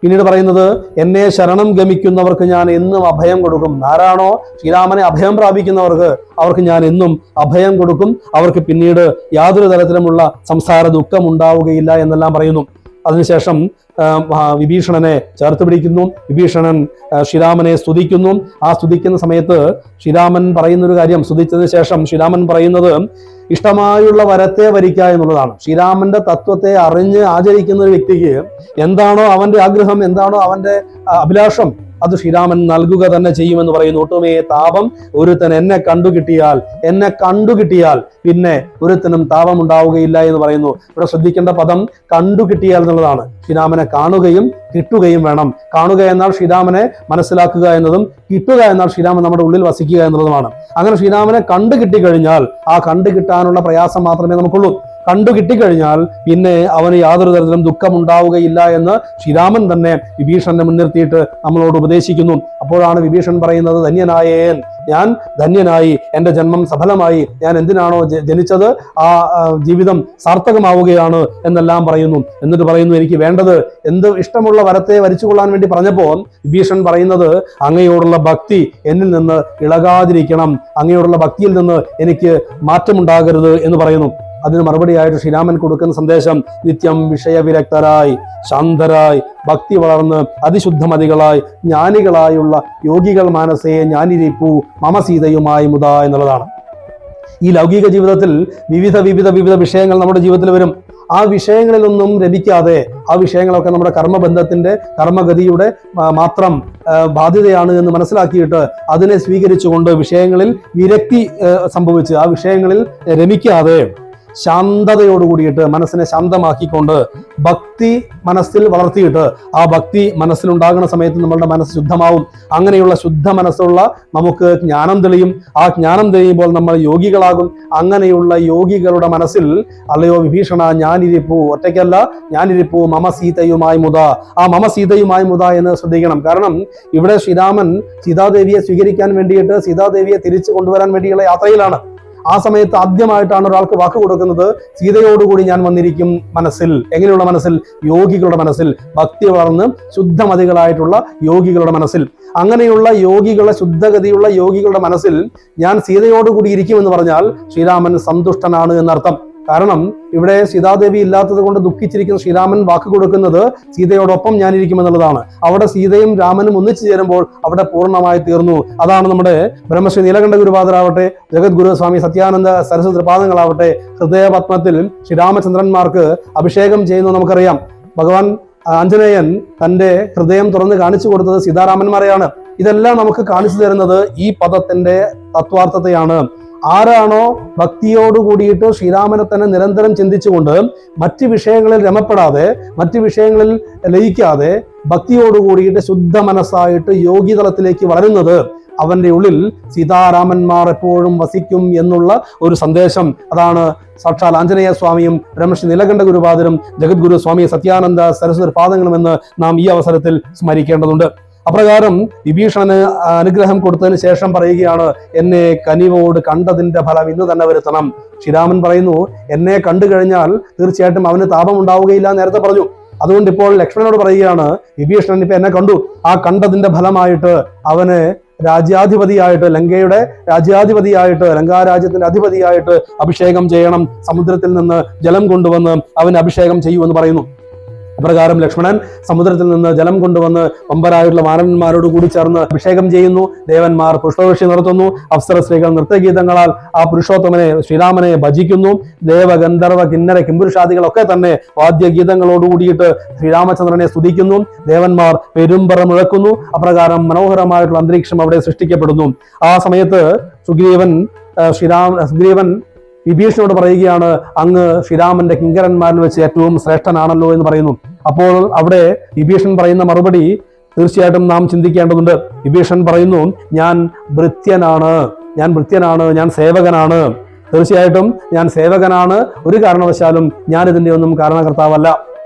പിന്നീട് പറയുന്നത്, എന്നെ ശരണം ഗമിക്കുന്നവർക്ക് ഞാൻ എന്നും അഭയം കൊടുക്കും. ആരാണോ ശ്രീരാമനെ അഭയം പ്രാപിക്കുന്നവർക്ക് അവർക്ക് ഞാൻ എന്നും അഭയം കൊടുക്കും. അവർക്ക് പിന്നീട് യാതൊരു തരത്തിലുമുള്ള സംസാര ദുഃഖം ഉണ്ടാവുകയില്ല എന്നെല്ലാം പറയുന്നു. അതിനുശേഷം വിഭീഷണനെ ചേർത്ത് പിടിക്കുന്നു. വിഭീഷണൻ ശ്രീരാമനെ സ്തുതിക്കുന്നു. ആ സ്തുതിക്കുന്ന സമയത്ത് ശ്രീരാമൻ പറയുന്നൊരു കാര്യം, സ്തുതിച്ചതിന് ശേഷം ശ്രീരാമൻ പറയുന്നത് ഇഷ്ടമായുള്ള വരത്തെ വരിക്കുക എന്നുള്ളതാണ്. ശ്രീരാമന്റെ തത്വത്തെ അറിഞ്ഞ് ആചരിക്കുന്ന ഒരു വ്യക്തിക്ക് എന്താണോ അവന്റെ ആഗ്രഹം, എന്താണോ അവന്റെ അഭിലാഷം, അത് ശ്രീരാമൻ നൽകുക തന്നെ ചെയ്യുമെന്ന് പറയുന്നു. ഒട്ടുമേ താപം ഒരുത്തൻ എന്നെ കണ്ടുകിട്ടിയാൽ പിന്നെ ഒരുത്തനും താപം ഉണ്ടാവുകയില്ല എന്ന് പറയുന്നു. ഇവിടെ ശ്രദ്ധിക്കേണ്ട പദം കണ്ടുകിട്ടിയാൽ എന്നുള്ളതാണ്. ശ്രീരാമനെ കാണുകയും കിട്ടുകയും വേണം. കാണുക എന്നാൽ ശ്രീരാമനെ മനസ്സിലാക്കുക എന്നതും, കിട്ടുക എന്നാൽ ശ്രീരാമൻ നമ്മുടെ ഉള്ളിൽ വസിക്കുക എന്നുള്ളതുമാണ്. അങ്ങനെ ശ്രീരാമനെ കണ്ടുകിട്ടിക്കഴിഞ്ഞാൽ ആ കണ്ടുകിട്ടാനുള്ള പ്രയാസം മാത്രമേ നമുക്കുള്ളൂ. കണ്ടുകിട്ടിക്കഴിഞ്ഞാൽ പിന്നെ അവന് യാതൊരു തരത്തിലും ദുഃഖം ഉണ്ടാവുകയില്ല എന്ന് ശ്രീരാമൻ തന്നെ വിഭീഷണനെ മുൻനിർത്തിയിട്ട് നമ്മളോട് ഉപദേശിക്കുന്നു. അപ്പോഴാണ് വിഭീഷണൻ പറയുന്നത്, ധന്യനായേൻ, ഞാൻ ധന്യനായി, എൻ്റെ ജന്മം സഫലമായി, ഞാൻ എന്തിനാണോ ജനിച്ചത് ആ ജീവിതം സാർത്ഥകമാവുകയാണ് എന്നെല്ലാം പറയുന്നു. എന്നിട്ട് പറയുന്നു, എനിക്ക് വേണ്ടത് എന്ത് ഇഷ്ടമുള്ള വരത്തെ വരിച്ചുകൊള്ളാൻ വേണ്ടി പറഞ്ഞപ്പോൾ വിഭീഷണൻ പറയുന്നത്, അങ്ങയോടുള്ള ഭക്തി എന്നിൽ നിന്ന് ഇളകാതിരിക്കണം, അങ്ങയോടുള്ള ഭക്തിയിൽ നിന്ന് എനിക്ക് മാറ്റമുണ്ടാകരുത് എന്ന് പറയുന്നു. അതിന് മറുപടിയായിട്ട് ശ്രീരാമൻ കൊടുക്കുന്ന സന്ദേശം, നിത്യം വിഷയവിരക്തരായി ശാന്തരായി ഭക്തി വളർന്ന് അതിശുദ്ധമതികളായി ജ്ഞാനികളായുള്ള യോഗികൾ മാനസേ ജ്ഞാനിരിപ്പു മമ സീതയുമായി മുതാ എന്നുള്ളതാണ്. ഈ ലൗകിക ജീവിതത്തിൽ വിവിധ വിഷയങ്ങൾ നമ്മുടെ ജീവിതത്തിൽ വരും. ആ വിഷയങ്ങളിലൊന്നും രമിക്കാതെ, ആ വിഷയങ്ങളൊക്കെ നമ്മുടെ കർമ്മബന്ധത്തിന്റെ കർമ്മഗതിയുടെ മാത്രം ബാധ്യതയാണ് എന്ന് മനസ്സിലാക്കിയിട്ട് അതിനെ സ്വീകരിച്ചുകൊണ്ട് വിഷയങ്ങളിൽ വിരക്തി സംഭവിച്ച് ആ വിഷയങ്ങളിൽ രമിക്കാതെ ശാന്തതയോടുകൂടിയിട്ട് മനസ്സിനെ ശാന്തമാക്കിക്കൊണ്ട് ഭക്തി മനസ്സിൽ വളർത്തിയിട്ട് ആ ഭക്തി മനസ്സിലുണ്ടാകുന്ന സമയത്ത് നമ്മളുടെ മനസ്സ് ശുദ്ധമാവും. അങ്ങനെയുള്ള ശുദ്ധ മനസ്സുള്ള നമുക്ക് ജ്ഞാനം തെളിയും. ആ ജ്ഞാനം തെളിയുമ്പോൾ നമ്മൾ യോഗികളാകും. അങ്ങനെയുള്ള യോഗികളുടെ മനസ്സിൽ, അല്ലയോ വിഭീഷണ, ഞാനിരിപ്പൂ, ഒറ്റയ്ക്കല്ല ഞാനിരിപ്പൂ മമ സീതയുമായി മുത. ആ മമ സീതയുമായി മുത എന്ന് ശ്രദ്ധിക്കണം. കാരണം ഇവിടെ ശ്രീരാമൻ സീതാദേവിയെ സ്വീകരിക്കാൻ വേണ്ടിയിട്ട്, സീതാദേവിയെ തിരിച്ചു കൊണ്ടുവരാൻ വേണ്ടിയുള്ള യാത്രയിലാണ്. ആ സമയത്ത് ആദ്യമായിട്ടാണ് ഒരാൾക്ക് വാക്ക് കൊടുക്കുന്നത്, സീതയോടുകൂടി ഞാൻ വന്നിരിക്കും മനസ്സിൽ. എങ്ങനെയുള്ള മനസ്സിൽ? യോഗികളുടെ മനസ്സിൽ, ഭക്തി വളർന്ന് ശുദ്ധമതികളായിട്ടുള്ള യോഗികളുടെ മനസ്സിൽ. അങ്ങനെയുള്ള യോഗികളുടെ ശുദ്ധഗതിയുള്ള യോഗികളുടെ മനസ്സിൽ ഞാൻ സീതയോടുകൂടി ഇരിക്കുമെന്ന് പറഞ്ഞാൽ ശ്രീരാമൻ സന്തുഷ്ടനാണ് എന്നർത്ഥം. കാരണം ഇവിടെ സീതാദേവി ഇല്ലാത്തത് കൊണ്ട് ദുഃഖിച്ചിരിക്കുന്ന ശ്രീരാമൻ വാക്ക് കൊടുക്കുന്നത് സീതയോടൊപ്പം ഞാനിരിക്കുമെന്നുള്ളതാണ്. അവിടെ സീതയും രാമനും ഒന്നിച്ചു ചേരുമ്പോൾ അവിടെ പൂർണ്ണമായി തീർന്നു. അതാണ് നമ്മുടെ ബ്രഹ്മശ്രീ നീലകണ്ഠ ഗുരുപാദരാവട്ടെ, ജഗദ്ഗുരു സ്വാമി സത്യാനന്ദ സരസ്വതി പദങ്ങളാവട്ടെ, ഹൃദയപത്മത്തിൽ ശ്രീരാമചന്ദ്രന്മാർക്ക് അഭിഷേകം ചെയ്യുന്നു. നമുക്കറിയാം, ഭഗവാൻ ആഞ്ജനേയൻ തന്റെ ഹൃദയം തുറന്ന് കാണിച്ചു കൊടുത്തത് സീതാരാമന്മാരെയാണ്. ഇതെല്ലാം നമുക്ക് കാണിച്ചു തരുന്നത് ഈ പദത്തിന്റെ തത്വാർത്ഥതയാണ്. ആരാണോ ഭക്തിയോട് കൂടിയിട്ട് ശ്രീരാമനെ തന്നെ നിരന്തരം ചിന്തിച്ചുകൊണ്ട് മറ്റ് വിഷയങ്ങളിൽ രമപ്പെടാതെ, മറ്റ് വിഷയങ്ങളിൽ ലയിക്കാതെ ഭക്തിയോട് കൂടിയിട്ട് ശുദ്ധ മനസ്സായിട്ട് യോഗിതലത്തിലേക്ക് വളരുന്നത്, അവന്റെ ഉള്ളിൽ സീതാരാമന്മാർ എപ്പോഴും വസിക്കും എന്നുള്ള ഒരു സന്ദേശം. അതാണ് സാക്ഷാൽ ആഞ്ജനേയ സ്വാമിയും ബ്രഹ്മശ്രീ നീലകണ്ഠ ഗുരുപാദരും ജഗദ്ഗുരു സ്വാമി സത്യാനന്ദ സരസ്വതി പാദങ്ങളുമെന്ന് നാം ഈ അവസരത്തിൽ സ്മരിക്കേണ്ടതുണ്ട്. അപ്രകാരം വിഭീഷണന് അനുഗ്രഹം കൊടുത്തതിന് ശേഷം പറയുകയാണ്, എന്നെ കനിവോട് കണ്ടതിന്റെ ഫലം ഇന്ന് തന്നെ വരുത്തണം. ശ്രീരാമൻ പറയുന്നു, എന്നെ കണ്ടു കഴിഞ്ഞാൽ തീർച്ചയായിട്ടും അവന് താപം ഉണ്ടാവുകയില്ല, നേരത്തെ പറഞ്ഞു. അതുകൊണ്ട് ഇപ്പോൾ ലക്ഷ്മണനോട് പറയുകയാണ്, വിഭീഷണൻ ഇപ്പൊ എന്നെ കണ്ടു, ആ കണ്ടതിന്റെ ഫലമായിട്ട് അവന് രാജ്യാധിപതിയായിട്ട്, ലങ്കയുടെ രാജ്യാധിപതിയായിട്ട്, ലങ്കാരാജ്യത്തിന്റെ അധിപതിയായിട്ട് അഭിഷേകം ചെയ്യണം. സമുദ്രത്തിൽ നിന്ന് ജലം കൊണ്ടുവന്ന് അവന് അഭിഷേകം ചെയ്യുമെന്ന് പറയുന്നു. അപ്രകാരം ലക്ഷ്മണൻ സമുദ്രത്തിൽ നിന്ന് ജലം കൊണ്ടുവന്ന് പമ്പരായിട്ടുള്ള വാനരന്മാരോട് കൂടി ചേർന്ന് അഭിഷേകം ചെയ്യുന്നു. ദേവന്മാർ പുഷ്പവൃഷ്ടി നടത്തുന്നു. അപ്സര സ്ത്രീകൾ നൃത്തഗീതങ്ങളാൽ ആ പുരുഷോത്തമനെ, ശ്രീരാമനെ ഭജിക്കുന്നു. ദേവഗന്ധർവ കിന്നര കിംപുരുഷാദികളൊക്കെ തന്നെ വാദ്യഗീതങ്ങളോട് കൂടിയിട്ട് ശ്രീരാമചന്ദ്രനെ സ്തുതിക്കുന്നു. ദേവന്മാർ പെരുമ്പറ മുഴക്കുന്നു. അപ്രകാരം മനോഹരമായിട്ടുള്ള അന്തരീക്ഷം അവിടെ സൃഷ്ടിക്കപ്പെടുന്നു. ആ സമയത്ത് സുഗ്രീവൻ വിഭീഷണനോട് പറയുകയാണ്, അങ്ങ് ശ്രീരാമന്റെ കിങ്കരന്മാരിൽ വെച്ച് ഏറ്റവും ശ്രേഷ്ഠനാണല്ലോ എന്ന് പറയുന്നു. അപ്പോൾ അവിടെ വിഭീഷണൻ പറയുന്ന മറുപടി തീർച്ചയായിട്ടും നാം ചിന്തിക്കേണ്ടതുണ്ട്. വിഭീഷണൻ പറയുന്നു, ഞാൻ ഭൃത്യനാണ്, ഞാൻ സേവകനാണ്. തീർച്ചയായിട്ടും ഞാൻ സേവകനാണ്, ഒരു കാരണവശാലും ഞാനിതിന്റെ ഒന്നും കാരണകർത്താവല്ല.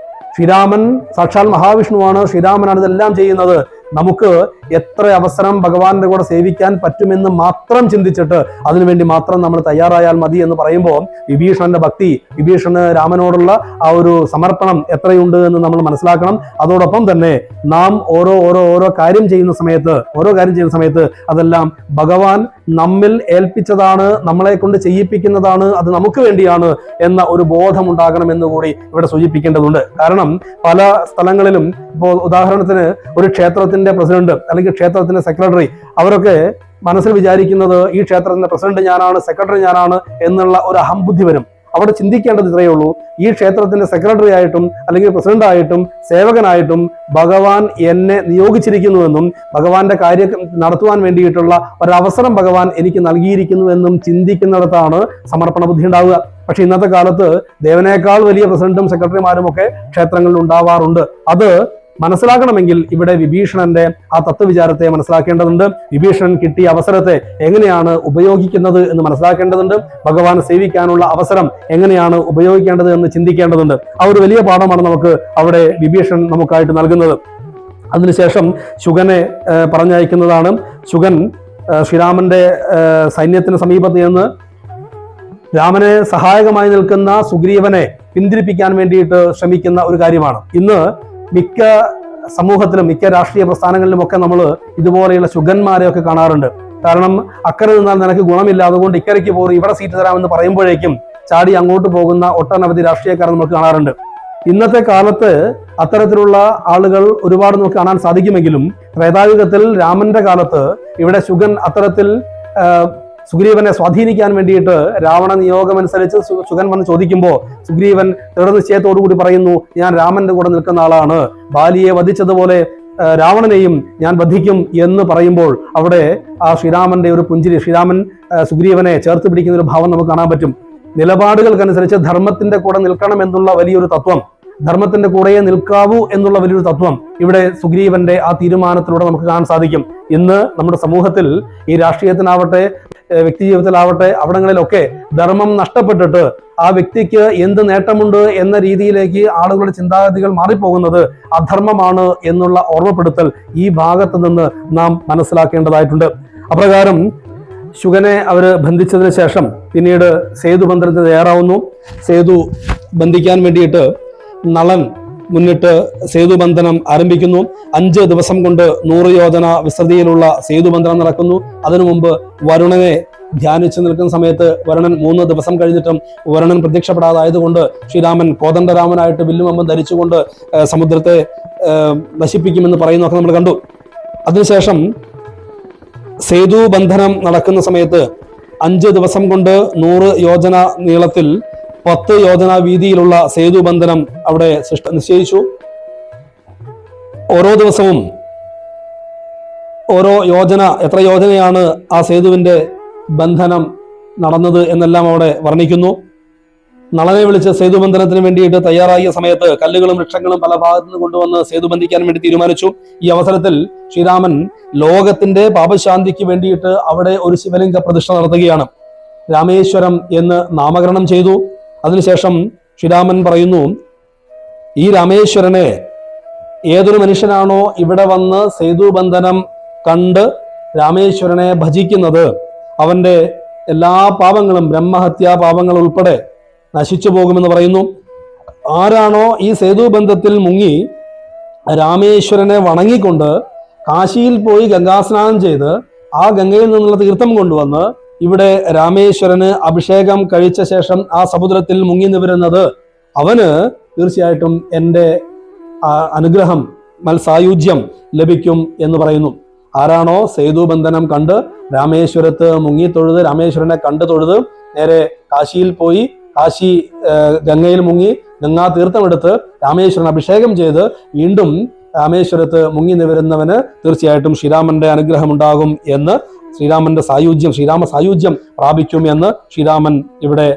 ശ്രീരാമൻ സാക്ഷാൽ മഹാവിഷ്ണുവാണ്, ശ്രീരാമനാണ് ഇതെല്ലാം ചെയ്യുന്നത്. നമുക്ക് എത്ര അവസരം ഭഗവാന്റെ കൂടെ സേവിക്കാൻ പറ്റുമെന്ന് മാത്രം ചിന്തിച്ചിട്ട് അതിനുവേണ്ടി മാത്രം നമ്മൾ തയ്യാറായാൽ മതി എന്ന് പറയുമ്പോൾ വിഭീഷണന്റെ ഭക്തി, വിഭീഷണന് രാമനോടുള്ള ആ ഒരു സമർപ്പണം എത്രയുണ്ട് എന്ന് നമ്മൾ മനസ്സിലാക്കണം. അതോടൊപ്പം തന്നെ നാം ഓരോ കാര്യം ചെയ്യുന്ന സമയത്ത് അതെല്ലാം ഭഗവാൻ നമ്മിൽ ഏൽപ്പിച്ചതാണ്, നമ്മളെ കൊണ്ട് ചെയ്യിപ്പിക്കുന്നതാണ്, അത് നമുക്ക് വേണ്ടിയാണ് എന്ന ഒരു ബോധം ഉണ്ടാകണമെന്ന് കൂടി ഇവിടെ സൂചിപ്പിക്കേണ്ടതുണ്ട്. കാരണം പല സ്ഥലങ്ങളിലും ഇപ്പോൾ ഉദാഹരണത്തിന് ഒരു ക്ഷേത്രത്തിന്റെ പ്രസിഡന്റ് അല്ലെങ്കിൽ ക്ഷേത്രത്തിന്റെ സെക്രട്ടറി, അവരൊക്കെ മനസ്സിൽ വിചാരിക്കുന്നത് ഈ ക്ഷേത്രത്തിന്റെ പ്രസിഡന്റ് ഞാനാണ്, സെക്രട്ടറി ഞാനാണ് എന്നുള്ള ഒരു അഹംബുദ്ധി വരും. അവിടെ ചിന്തിക്കേണ്ടത് ഇത്രയേ ഉള്ളൂ, ഈ ക്ഷേത്രത്തിന്റെ സെക്രട്ടറി ആയിട്ടും അല്ലെങ്കിൽ പ്രസിഡന്റ് ആയിട്ടും സേവകനായിട്ടും ഭഗവാൻ എന്നെ നിയോഗിച്ചിരിക്കുന്നുവെന്നും ഭഗവാന്റെ കാര്യം നടത്തുവാൻ വേണ്ടിയിട്ടുള്ള ഒരവസരം ഭഗവാൻ എനിക്ക് നൽകിയിരിക്കുന്നുവെന്നും ചിന്തിക്കുന്നിടത്താണ് സമർപ്പണ ബുദ്ധി ഉണ്ടാവുക. പക്ഷെ ഇന്നത്തെ കാലത്ത് ദേവനേക്കാൾ വലിയ പ്രസിഡന്റും സെക്രട്ടറിമാരും ഒക്കെ ക്ഷേത്രങ്ങളിൽ ഉണ്ടാവാറുണ്ട്. അത് മനസ്സിലാക്കണമെങ്കിൽ ഇവിടെ വിഭീഷണന്റെ ആ തത്വവിചാരത്തെ മനസ്സിലാക്കേണ്ടതുണ്ട്. വിഭീഷണൻ കിട്ടിയ അവസരത്തെ എങ്ങനെയാണ് ഉപയോഗിക്കുന്നത് എന്ന് മനസ്സിലാക്കേണ്ടതുണ്ട്. ഭഗവാൻ സേവിക്കാനുള്ള അവസരം എങ്ങനെയാണ് ഉപയോഗിക്കേണ്ടത് എന്ന് ചിന്തിക്കേണ്ടതുണ്ട്. ആ ഒരു വലിയ പാഠമാണ് നമുക്ക് അവിടെ വിഭീഷണൻ നമുക്കായിട്ട് നൽകുന്നത്. അതിനുശേഷം ശുഗനെ പറഞ്ഞയക്കുന്നതാണ്. ശുഗൻ ശ്രീരാമന്റെ സൈന്യത്തിന് സമീപത്ത് നിന്ന് രാമനെ സഹായകമായി നിൽക്കുന്ന സുഗ്രീവനെ പിന്തിരിപ്പിക്കാൻ വേണ്ടിയിട്ട് ശ്രമിക്കുന്ന ഒരു കാര്യമാണ്. ഇന്ന് മിക്ക സമൂഹത്തിലും മിക്ക രാഷ്ട്രീയ പ്രസ്ഥാനങ്ങളിലുമൊക്കെ നമ്മൾ ഇതുപോലെയുള്ള ശുഗന്മാരെയൊക്കെ കാണാറുണ്ട്. കാരണം അക്കരെ നിന്നാൽ നിനക്ക് ഗുണമില്ല, അതുകൊണ്ട് ഇക്കരയ്ക്ക് പോയി ഇവിടെ സീറ്റ് തരാമെന്ന് പറയുമ്പോഴേക്കും ചാടി അങ്ങോട്ട് പോകുന്ന ഒട്ടനവധി രാഷ്ട്രീയക്കാരെ നമുക്ക് കാണാറുണ്ട്. ഇന്നത്തെ കാലത്ത് അത്തരത്തിലുള്ള ആളുകൾ ഒരുപാട് നമുക്ക് കാണാൻ സാധിക്കുമെങ്കിലും ത്രേതായുഗത്തിൽ രാമന്റെ കാലത്ത് ഇവിടെ ശുഗൻ അത്തരത്തിൽ സുഗ്രീവനെ സ്വാധീനിക്കാൻ വേണ്ടിയിട്ട് രാവണ നിയോഗമനുസരിച്ച് ശുഗൻ വന്ന് ചോദിക്കുമ്പോൾ സുഗ്രീവൻ ദൃഢനിശ്ചയത്തോടുകൂടി പറയുന്നു, ഞാൻ രാമന്റെ കൂടെ നിൽക്കുന്ന ആളാണ്, ബാലിയെ വധിച്ചതുപോലെ രാവണനെയും ഞാൻ വധിക്കും എന്ന് പറയുമ്പോൾ അവിടെ ആ ശ്രീരാമന്റെ ഒരു പുഞ്ചിരി, ശ്രീരാമൻ സുഗ്രീവനെ ചേർത്ത് പിടിക്കുന്ന ഒരു ഭാവം നമുക്ക് കാണാൻ പറ്റും. നിലപാടുകൾക്കനുസരിച്ച് ധർമ്മത്തിന്റെ കൂടെ നിൽക്കണം എന്നുള്ള വലിയൊരു തത്വം, ധർമ്മത്തിന്റെ കൂടെയേ നിൽക്കാവൂ എന്നുള്ള വലിയൊരു തത്വം ഇവിടെ സുഗ്രീവന്റെ ആ തീരുമാനത്തിലൂടെ നമുക്ക് കാണാൻ സാധിക്കും. ഇന്ന് നമ്മുടെ സമൂഹത്തിൽ ഈ രാഷ്ട്രീയത്തിനാവട്ടെ വ്യക്തി ജീവിതത്തിലാവട്ടെ അവിടങ്ങളിലൊക്കെ ധർമ്മം നഷ്ടപ്പെട്ടിട്ട് ആ വ്യക്തിക്ക് എന്ത് നേട്ടമുണ്ട് എന്ന രീതിയിലേക്ക് ആളുകളുടെ ചിന്താഗതികൾ മാറിപ്പോകുന്നത് അധർമ്മമാണ് എന്നുള്ള ഓർമ്മപ്പെടുത്തൽ ഈ ഭാഗത്ത് നിന്ന് നാം മനസ്സിലാക്കേണ്ടതായിട്ടുണ്ട്. അപ്രകാരം ശുഗനെ അവര് ബന്ധിച്ചതിന് ശേഷം പിന്നീട് സേതു ബന്ധനത്തിന് തയ്യാറാവുന്നു. സേതു ബന്ധിക്കാൻ വേണ്ടിയിട്ട് നളൻ മുന്നിട്ട് സേതുബന്ധനം ആരംഭിക്കുന്നു. 5 ദിവസം കൊണ്ട് 100 യോജന വിസ്തൃതിയിലുള്ള സേതുബന്ധനം നടക്കുന്നു. അതിനു മുമ്പ് വരുണനെ ധ്യാനിച്ചു നിൽക്കുന്ന സമയത്ത് വരുണൻ 3 ദിവസം കഴിഞ്ഞിട്ടും വരുണൻ പ്രത്യക്ഷപ്പെടാതായതുകൊണ്ട് ശ്രീരാമൻ കോദണ്ഡരാമനായിട്ട് വില്ലുമമ്പം ധരിച്ചുകൊണ്ട് സമുദ്രത്തെ നശിപ്പിക്കുമെന്ന് പറയുന്നതൊക്കെ നമ്മൾ കണ്ടു. അതിനുശേഷം സേതുബന്ധനം നടക്കുന്ന സമയത്ത് 5 ദിവസം കൊണ്ട് 100 യോജന നീളത്തിൽ 10 യോജന വീതിയിലുള്ള സേതുബന്ധനം അവിടെ നിശ്ചയിച്ചു. ഓരോ ദിവസവും ഓരോ യോജന, എത്ര യോജനയാണ് ആ സേതുവിന്റെ ബന്ധനം നടന്നത് എന്നെല്ലാം അവിടെ വർണ്ണിക്കുന്നു. നളനെ വിളിച്ച് സേതുബന്ധനത്തിന് വേണ്ടിയിട്ട് തയ്യാറായ സമയത്ത് കല്ലുകളും വൃക്ഷങ്ങളും പല ഭാഗത്തു നിന്ന് കൊണ്ടുവന്ന് സേതു ബന്ധിക്കാൻ വേണ്ടി തീരുമാനിച്ചു. ഈ അവസരത്തിൽ ശ്രീരാമൻ ലോകത്തിന്റെ പാപശാന്തിക്ക് വേണ്ടിയിട്ട് അവിടെ ഒരു ശിവലിംഗ പ്രതിഷ്ഠ നടത്തുകയാണ്. രാമേശ്വരം എന്ന് നാമകരണം ചെയ്തു. അതിനുശേഷം ശ്രീരാമൻ പറയുന്നു, ഈ രാമേശ്വരനെ ഏതൊരു മനുഷ്യനാണോ ഇവിടെ വന്ന് സേതുബന്ധനം കണ്ട് രാമേശ്വരനെ ഭജിക്കുന്നത്, അവന്റെ എല്ലാ പാപങ്ങളും, ബ്രഹ്മഹത്യാ പാപങ്ങൾ ഉൾപ്പെടെ നശിച്ചു പോകുമെന്ന് പറയുന്നു. ആരാണോ ഈ സേതുബന്ധത്തിൽ മുങ്ങി രാമേശ്വരനെ വണങ്ങിക്കൊണ്ട് കാശിയിൽ പോയി ഗംഗാസ്നാനം ചെയ്ത് ആ ഗംഗയിൽ നിന്നുള്ള തീർത്ഥം കൊണ്ടുവന്ന് ഇവിടെ രാമേശ്വരന് അഭിഷേകം കഴിച്ച ശേഷം ആ സമുദ്രത്തിൽ മുങ്ങി നിവരുന്നത്, അവന് തീർച്ചയായിട്ടും എൻ്റെ അനുഗ്രഹം, സായുജ്യം ലഭിക്കും എന്ന് പറയുന്നു. ആരാണോ സേതുബന്ധനം കണ്ട് രാമേശ്വരത്ത് മുങ്ങി തൊഴുത്, രാമേശ്വരനെ കണ്ടു തൊഴുത് നേരെ കാശിയിൽ പോയി കാശി ഗംഗയിൽ മുങ്ങി ഗംഗാ തീർത്ഥമെടുത്ത് രാമേശ്വരൻ അഭിഷേകം ചെയ്ത് വീണ്ടും രാമേശ്വരത്ത് മുങ്ങി നിവരുന്നവന് തീർച്ചയായിട്ടും ശ്രീരാമന്റെ അനുഗ്രഹം ഉണ്ടാകും എന്ന്, ശ്രീരാമന്റെ സായുജ്യം, ശ്രീരാമ സായുജ്യം പ്രാപിക്കും എന്ന് ശ്രീരാമൻ ഇവിടെ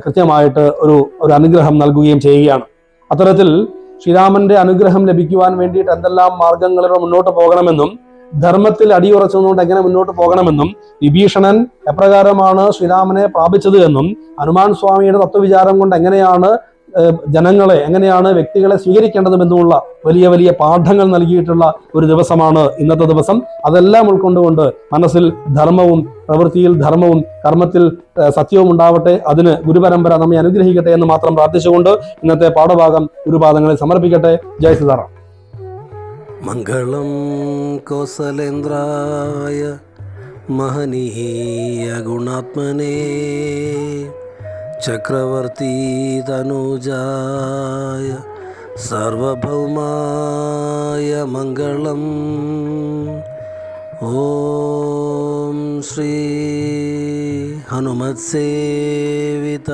കൃത്യമായിട്ട് ഒരു അനുഗ്രഹം നൽകുകയും ചെയ്യുകയാണ്. അത്തരത്തിൽ ശ്രീരാമന്റെ അനുഗ്രഹം ലഭിക്കുവാൻ വേണ്ടിയിട്ട് എന്തെല്ലാം മാർഗങ്ങളിലൂടെ മുന്നോട്ട് പോകണമെന്നും ധർമ്മത്തിൽ അടിയുറച്ചുകൊണ്ട് എങ്ങനെ മുന്നോട്ട് പോകണമെന്നും വിഭീഷണൻ എപ്രകാരമാണ് ശ്രീരാമനെ പ്രാപിച്ചത് എന്നും ഹനുമാൻ സ്വാമിയുടെ തത്വവിചാരം കൊണ്ട് എങ്ങനെയാണ് ജനങ്ങളെ, എങ്ങനെയാണ് വ്യക്തികളെ സ്വീകരിക്കേണ്ടതുമെന്നുമുള്ള വലിയ വലിയ പാഠങ്ങൾ നൽകിയിട്ടുള്ള ഒരു ദിവസമാണ് ഇന്നത്തെ ദിവസം. അതെല്ലാം ഉൾക്കൊണ്ടുകൊണ്ട് മനസ്സിൽ ധർമ്മവും, പ്രവൃത്തിയിൽ ധർമ്മവും, കർമ്മത്തിൽ സത്യവും ഉണ്ടാവട്ടെ, അതിന് ഗുരുപരമ്പര നമ്മെ അനുഗ്രഹിക്കട്ടെ എന്ന് മാത്രം പ്രാർത്ഥിച്ചുകൊണ്ട് ഇന്നത്തെ പാഠഭാഗം ഗുരുപാദങ്ങളിൽ സമർപ്പിക്കട്ടെ. ജയ് സീതാറാം. മംഗളം കൗസലേന്ദ്രായ മഹനീയ ഗുണാത്മനേ ചക്രവർത്തി തനൂജായ സാർവഭൗമായ മംഗളം. ഓം ശ്രീ ഹനുമത്സേവിത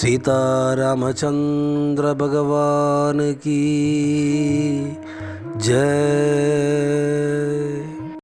സീതാരാമചന്ദ്ര ഭഗവാൻ കീ जय।